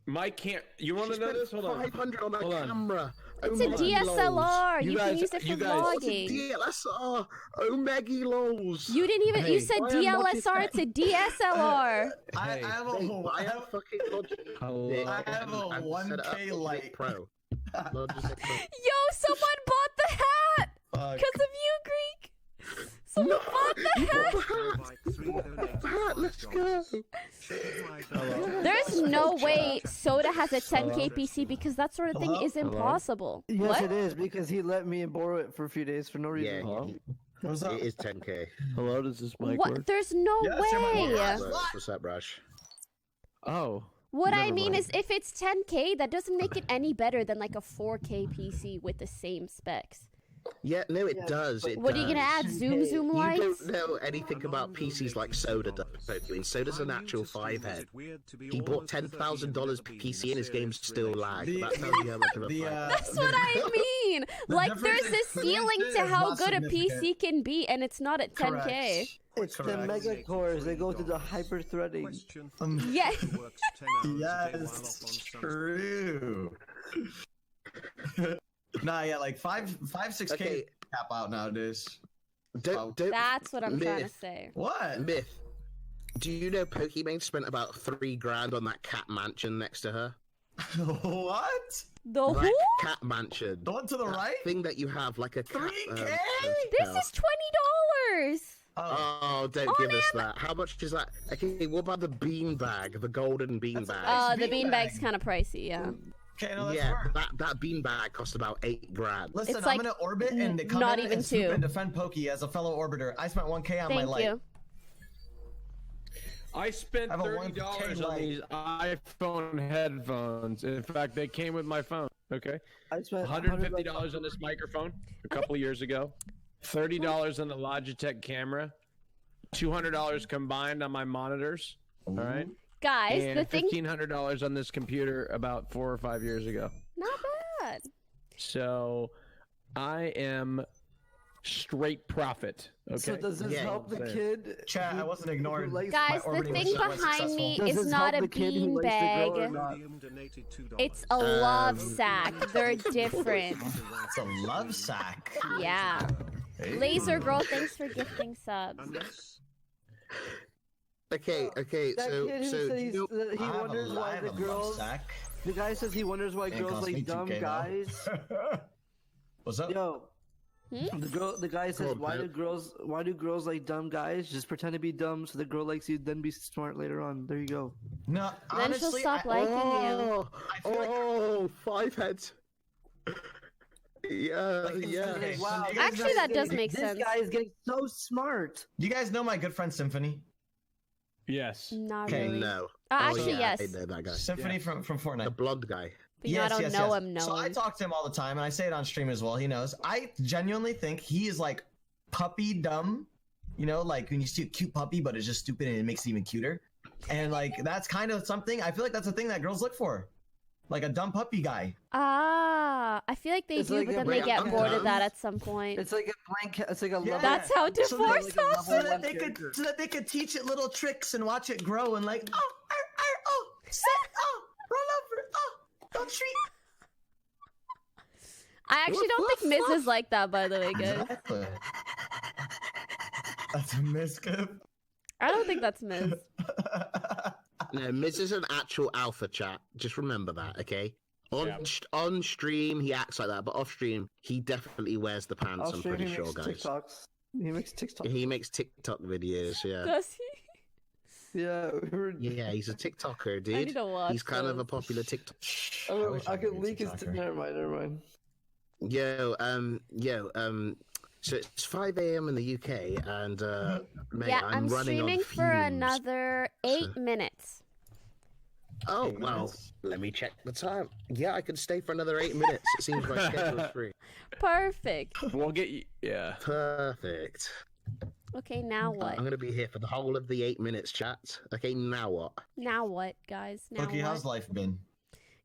Mike can't. You want She to know spent this? Hold on. 500 on a Hold on. camera. It's oh a my DSLR. You You, can guys- use it for you guys- Lols. It's a vlogging. DSLR. Oh, Maggie lols. You didn't even. Hey, you said why am DLSR. It's a DSLR. I Hey. have Hey, a buy a fucking Logitech. Hello. I have a And set it up 1K with light. Pro. Logitech Pro. Yo, someone bought the hat Fuck. because of you, Greek. Someone bought the hat. Mike 3 donated Hat, let's go. $5. There's no way Soda has a 10K PC because that sort of thing Hello? is impossible. Yes, What? it is because he let me borrow it for a few days for no reason. Yeah, What's up? it is 10K. Hello, does this mic What? work? There's no Yes, you're my way. boy. What's up, Rush? Oh. What I Never mean mind. is, if it's 10K, that doesn't make it any better than like a 4K PC with the same specs. Yeah, no, it Yeah, does. but- It What are you gonna does. add? Zoom You lights? You don't know anything about PCs like Soda does. Pokimane. Soda's an actual 5-head. He bought $10,000 PC and his games still lag. The- That tells you how much of a the, 5-head. That's what I mean. The Like, difference there's a is ceiling is to how not good a significant. PC can be, and it's not at 10K. It's the Correct. mega cores. They go to the hyper threading. Yeah. Yes, true. Nah, yeah, like 6K Okay. cap out nowadays. Don't. That's what I'm trying to Myth. say. What? Myth. Do you know Pokimane spent about $3,000 on that cat mansion next to her? What? The That who? cat mansion. The one to the That right? thing that you have like a cat, 3K? This hotel. is $20. Oh, don't On give us that. How much is that? Okay, what about the beanbag, the golden beanbag? The beanbag. beanbag's kind of pricey, yeah. Okay, no, that's Yeah, fair. that beanbag cost about $8,000. Listen, It's I'm like gonna orbit and come not in even and swoop two. and defend Poki as a fellow orbiter. I spent 1K on my Thank light. you. I spent I have a $30 1K on these iPhone headphones. In fact, they came with my phone. Okay, I spent $150 on this microphone a couple of years ago. $30 on the Logitech camera. $200 combined on my monitors. All right, Guys, and the thing, $1,500 on this computer about 4 or 5 years ago. not bad. So, I am straight profit. Okay. So does this Yeah, help the I'm kid? Chat, I who- wasn't who ignored. likes- Guys, My the orbiting thing was so behind successful. me Does is this not a help the kid who likes the girl or beanbag. not? It's a love sack. They're different. It's a love sack. Yeah. Hey. Laser Girl, thanks for gifting subs. Okay, That kid who so says you know, that he I have a wonders why live the love girls. sack. The guy says he wonders why Ain't girls cost me like dumb 2K though. guys. What's up? Yo, the guy says on, Pat. why do girls like dumb guys? Just pretend to be dumb so the girl likes you, then be smart later on. There you go. No, Then she'll honestly, stop I, liking you. I feel like- Oh, 5 heads. Yeah, Like, it's yeah. okay. So Wow. you guys Actually, know- that does make this sense. guy is getting so smart. Do you guys know my good friend Symphony? Yes. Not Okay, really. No. Actually, yeah, yes. I know that guy. Symphony from The Fortnite. blonde guy. But I don't know him. So I talk to him all the time, and I say it on stream as well. He knows. I genuinely think he is like puppy dumb. You know, like when you see a cute puppy, but it's just stupid and it makes it even cuter. And like that's kind of something. I feel like that's a thing that girls look for, like a dumb puppy guy. I feel like they It's do, like but a then they break- get I'm bored of dumb. that at some point. It's like a blank. It's like a Yeah. level. That's how So that- divorce like a happens. So that one they could, character. so that they could teach it little tricks and watch it grow and like, sit, roll over, don't treat. I actually don't think Miz is like that, by the way, guys. Exactly. That's a misgift. I don't think that's Miz. No, Miz is an actual alpha chat. Just remember that, okay? On stream, he acts like that, but off stream, he definitely wears the pants. I'll I'm show pretty he sure, makes guys. TikToks. He makes TikToks. He makes TikTok videos. Yeah. Does he? Yeah, we were... Yeah, he's a TikToker, I dude. need to watch. He's kind of a those. popular TikTok. I can leak his. Never mind. Yo, so it's 5 a.m. in the UK, and mate, Yeah, I'm I'm running streaming on for fumes. another 8 minutes. Oh, 8 well, minutes? let me check the time. Yeah, I could stay for another 8 minutes. It seems my schedule's free. Perfect. We'll get you. Yeah. Perfect. Okay, now what? I'm going to be here for the whole of the 8 minutes, chat. Okay, now what? Now what, guys? Now Poki, what? how's life been?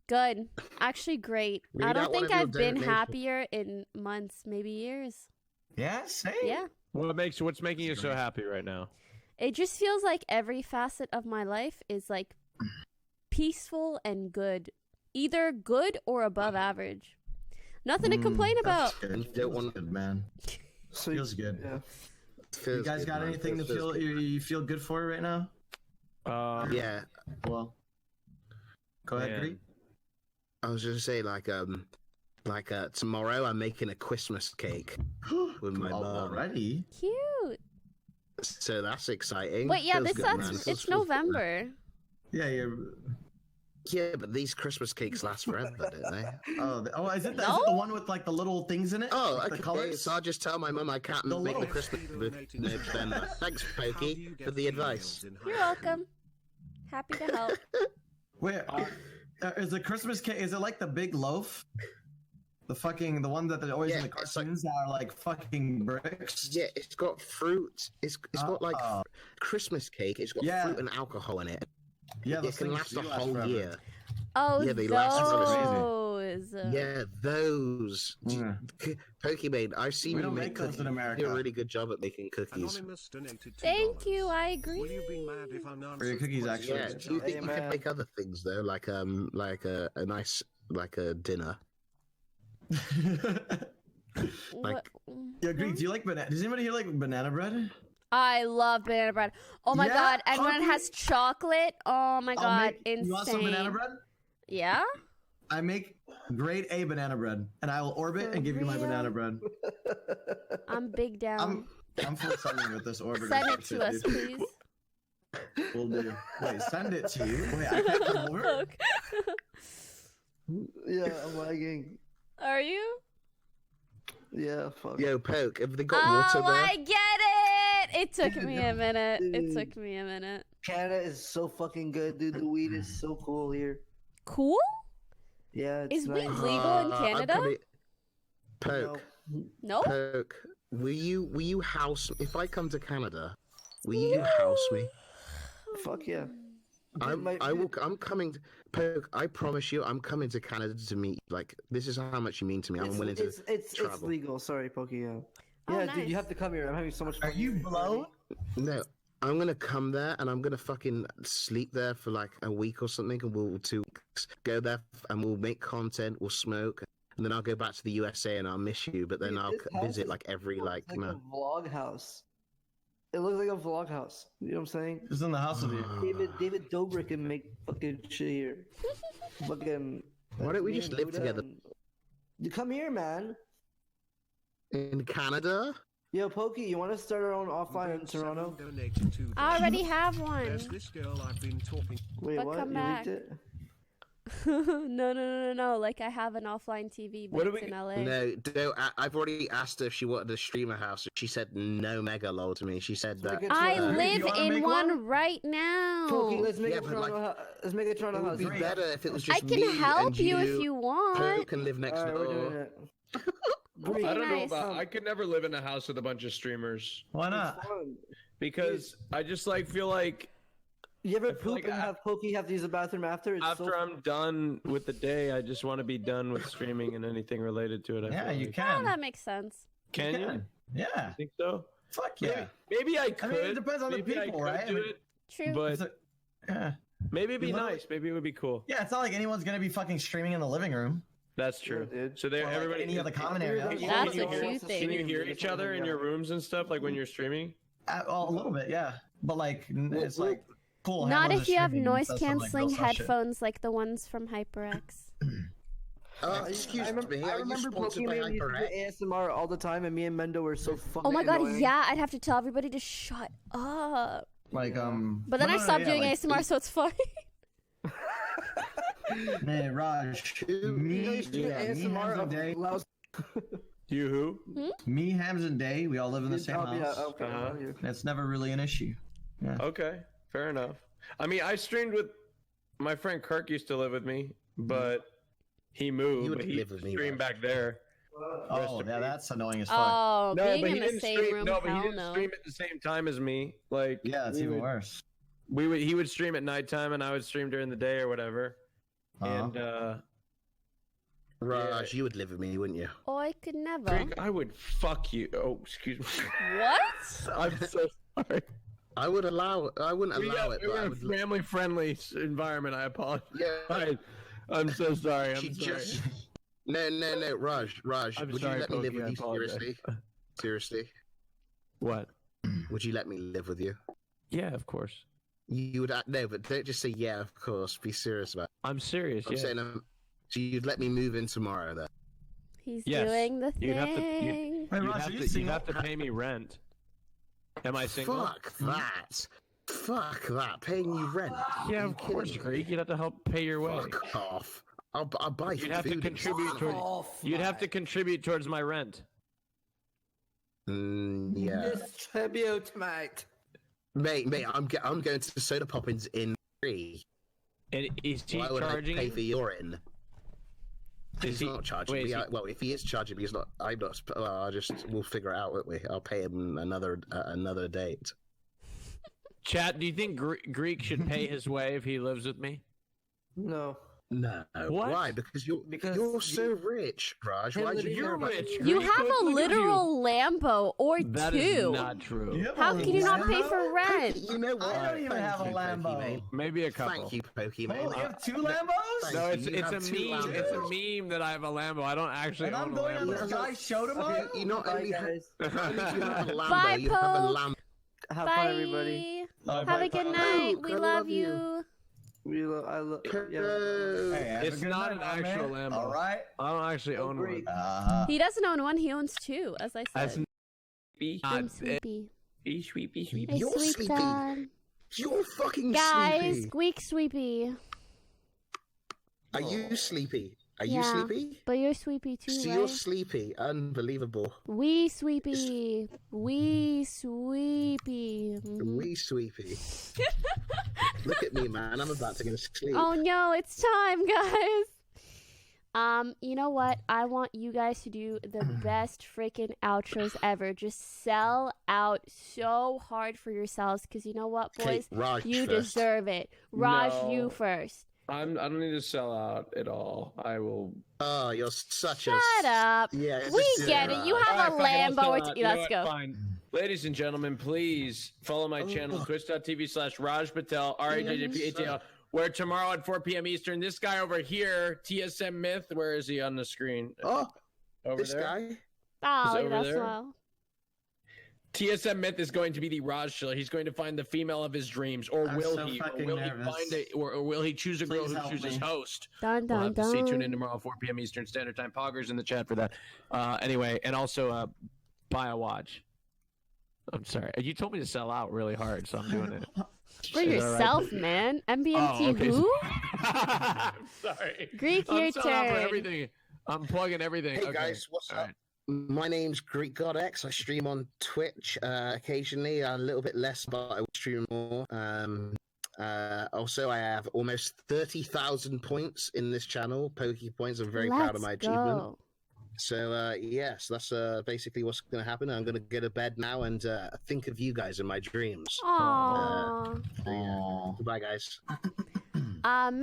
Good. Actually, great. Read I don't out one think of your I've been donations. happier in months, maybe years. Yeah, same. Yeah. What's making you so happy right now? It just feels like every facet of my life is like peaceful and good. Either good or above average. Nothing to complain about. That's good. You don't want- Feels good, man. So Feels good. Yeah. Feels You guys good, got man. anything to Feels feel good. you feel good for right now? Yeah, Well, go ahead, Man. Greek. I was just say tomorrow I'm making a Christmas cake with my mum. Already? Cute. So that's exciting. Wait, yeah, Feels this good, sucks. man. It's Feels good. November. Yeah, you're. Yeah, but these Christmas cakes last forever, don't they? Oh, is it the No? one with like the little things in it? Oh, Like okay. the colors? So I'll just tell my mum I can't The make a little- Christmas cake. Then thanks, Poki, for the advice. You're welcome. Happy to help. Wait, is the Christmas cake? Is it like the big loaf? The one that they're always in Yeah, the it's like- cartoons that are like fucking bricks. Yeah, it's got fruit. It's got like Oh. Christmas cake. It's got Yeah. fruit and alcohol in it. Yeah, It those can things last do a last whole forever. year. Oh, Yeah, they last those. Yeah, those. Yeah. Pokimane, I've seen We you don't make make those cookies. in You America. do a really good job at making cookies. Anonymous donated $2. Thank you, I agree. Will you be mad if For your cookies, actually. Yeah, do you think you Amen. could make other things though, like a nice a dinner? What- Yeah, Greek, do you like banana? Does anybody here like banana bread? I love banana bread. Oh my Yeah? god, and when it Hungry? has chocolate, oh my god, insane. You want some banana bread? Yeah? I make grade A banana bread, and I will orbit For and give you my real? banana bread. I'm big down. I'm full sending with this order. Send it to us, please. We'll do. Wait, send it to you. Wait, I can't come over. Look. Yeah, I'm lagging. Are you? Yeah, fuck. Yo, Poke, have they got Oh, water there? I get it! It took me a minute. It took me a minute. Canada is so fucking good, dude. The weed is so cool here. Cool? Yeah, it's Is weed nice. legal in I'm Canada? probably- Poke, No? Poke, will you house if I come to Canada? Will you house me? Fuck yeah. I'm coming. Poke, I promise you, I'm coming to Canada to meet. Like, this is how much you mean to me. I'm willing to it's travel. legal. Sorry, Poki. Yeah, Oh, yeah, dude, nice. you have to come here. I'm having so much fun. Are you here. blow? No, I'm gonna come there and I'm gonna fucking sleep there for like a week or something, and we'll 2 weeks go there and we'll make content, we'll smoke, and then I'll go back to the USA and I'll miss you. But then Dude, I'll this house visit is- like every like It's like month. a vlog house. It looks like a vlog house. You know what I'm saying? Who's in the house with you? David Dobrik can make fucking shit here. Fucking. Why don't we me just and live Buddha together? and- You come here, man. In Canada? Yo, Poki, you want to start our own offline in Toronto? Donated $2. I already have one. There's this girl I've been talking. Wait, But what? come You back. leaked it? No. Like, I have an offline TV, but What do it's we- in LA. No, I've already asked her if she wanted a streamer house. She said no mega lol to me. She said that. Make it I Toronto. live You wanna in make one one? right now. Poki, let's make Yeah, it but, Toronto. like, Let's make it It Toronto would house. be Great. better if it was I just can me help and you if you want. Poke can live next Alright, we're doing door. it. Okay, I don't know nice. about. I could never live in a house with a bunch of streamers Why It's not? fun. because I just like feel like You ever I feel poop like and have Poki have to use the bathroom after? It's after so I'm done with the day, I just want to be done with streaming and anything related to it. I Yeah, feel you like. Oh, can. that makes sense. Can you? Yeah. Think so? Fuck yeah. Maybe I could. I mean, it depends on the Maybe I people, could right? do I mean- it, True. but It's like- yeah. maybe it'd be You literally- nice. Maybe it would be cool. Yeah, it's not like anyone's gonna be fucking streaming in the living room. That's true. Yeah, dude. So there, Or like everybody. any other common area. Can you- That's can you a hear- cute thing. Can you hear each other in your rooms and stuff like when you're streaming? A little bit, yeah. But like, it's Well, like cool. Not everyone's if you have streaming, noise that's some, like, canceling real stuff shit. headphones like the ones from HyperX. Excuse me, I are you remember sponsored by Pokimane used to HyperX? do ASMR all the time, and me and Mendo were so fucking Oh my god, annoying. yeah, I'd have to tell everybody to shut up. Like But then I stopped doing like, ASMR, so it's fine. Hey, Raj, You me, used to do yeah, me, ASMR Hams, and of Day, loud. You who? me, Hams, and Day, we all live in the same house. Yeah, okay. Uh-huh. That's never really an issue. Yeah. Okay, fair enough. I mean, I streamed with my friend Kirk used to live with me, but he moved. You would But he live with me, streamed Raj. back there. Oh, yeah, that's annoying as fuck. Oh, No, being but in he the didn't same stream. room, No, but he hell didn't no. stream at the same time as me. Like, Yeah, it's we even would- worse. He would stream at nighttime, and I would stream during the day or whatever. And Raj, you would live with me, wouldn't you? Oh, I could never. Greg, I would fuck you. Oh, excuse me. What? I'm so sorry. I wouldn't allow it, but We're I in a would. family-friendly environment. I apologize. Yeah. I'm so sorry. She I'm sorry. just. No, Raj, I'm would sorry, you let me live Poki, with I you apologize. seriously? Seriously, What? would you let me live with you? Yeah, of course. You would no, but don't just say yeah, of course. Be serious about it. I'm serious. I'm Yeah. saying, so you'd let me move in tomorrow then? He's Yes. doing the You'd have to- thing. Hey, You'd Raj, have, are you to, you'd single? have to pay me rent. Am I single? Fuck that. Fuck that. Paying you rent. Yeah, Are of you course, kidding me? Greg. You'd have to help pay your way. Fuck off. I'll buy You'd have to food and contribute stuff. toward. You'd have to contribute towards my rent. Yeah. Distribute, mate. Mate, I'm going to Soda Poppins in free. And is he Why would charging? I pay for your in? Is He's he not charging wait, me. is he- Well, if he is charging me, he's not. I'm not. Well, we'll figure it out, won't we? I'll pay him another date. Chat, do you think Greek should pay his way if he lives with me? No. No. What? Why? Because you're Because so rich, Raj. Him Why do living you You're care about- rich. You Greek. have Look a at you. literal Lambo or That two. is not true. You have How a can you not pay Lambo? for rent? You know what? I don't even Thank have a you, Lambo. Pokimane. Maybe a couple. Thank you, Pokimane. Oh, you have two Lambos? Thank No, you. it's You it's have a two meme. It's a Lambos. meme that I have a Lambo. I don't actually And own I'm a going on Lambo. this guy's show tomorrow? You not Bye, only have, guys. not only do you have a Lambo, Bye, you have a Poke. Lambo. Have Bye. fun, everybody. Oh, Have a good night. Poke, We I love love you. you. Yeah. Hey, have It's a good not night, an my actual man. Lambo. All right. I don't actually own one. Greek. He doesn't own one. He owns two, as I That's said. I'm not sleepy. sweepy. Hey, You're sweep sleepy. time. You're fucking Guys, sleepy. squeak sweepy. Are you sleepy? Are you Yeah. sleepy? But you're sweepy too, So right? you're sleepy. Unbelievable. We sweepy. We sweepy. Mhm. Wee sweepy. Look at me, man. I'm about to go to sleep. Oh no, it's time, guys. You know what? I want you guys to do the best freaking outros ever. Just sell out so hard for yourselves, because you know what, Okay, boys? Raj You first. deserve it. Raj, No. you first. I don't need to sell out at all. I will. Oh, you're such a. Shut up. Yeah, We just, get it. You Raj. have a Alright, fine, I'll Lambo. sell Or out. You know let's what? go. Fine. Ladies and gentlemen, please follow my channel, twitch.tv/Raj Patel, RAJJPATL, where tomorrow at 4 p.m. Eastern, this guy over here, TSM Myth, where is he on the screen? Oh, Over this there? guy. Oh, over that's there? well. TSM Myth is going to be the Raj killer. He's going to find the female of his dreams, or I'm will so he? Or fucking will nervous. he find a? Or will he choose a girl Please who help chooses me. host? Dun We'll dun have to see. Tune in dun. tomorrow, 4 p.m. Eastern Standard Time. Poggers in the chat for that. Anyway, and also buy a watch. I'm sorry. You told me to sell out really hard, so I'm doing it. For Is that all right? yourself, man. MBMT Oh, okay. who? I'm sorry. Greek, I'm your selling out for turn. everything. I'm plugging everything. Hey Okay. guys, what's All up? right. My name's Greekgodx. I stream on Twitch occasionally, a little bit less, but I will stream more. Also, I have almost 30,000 points in this channel, Poki points. I'm very proud of my achievement. Go. So, yes, that's basically what's going to happen. I'm going to go to bed now and think of you guys in my dreams. Aww. So, yeah. Goodbye, guys.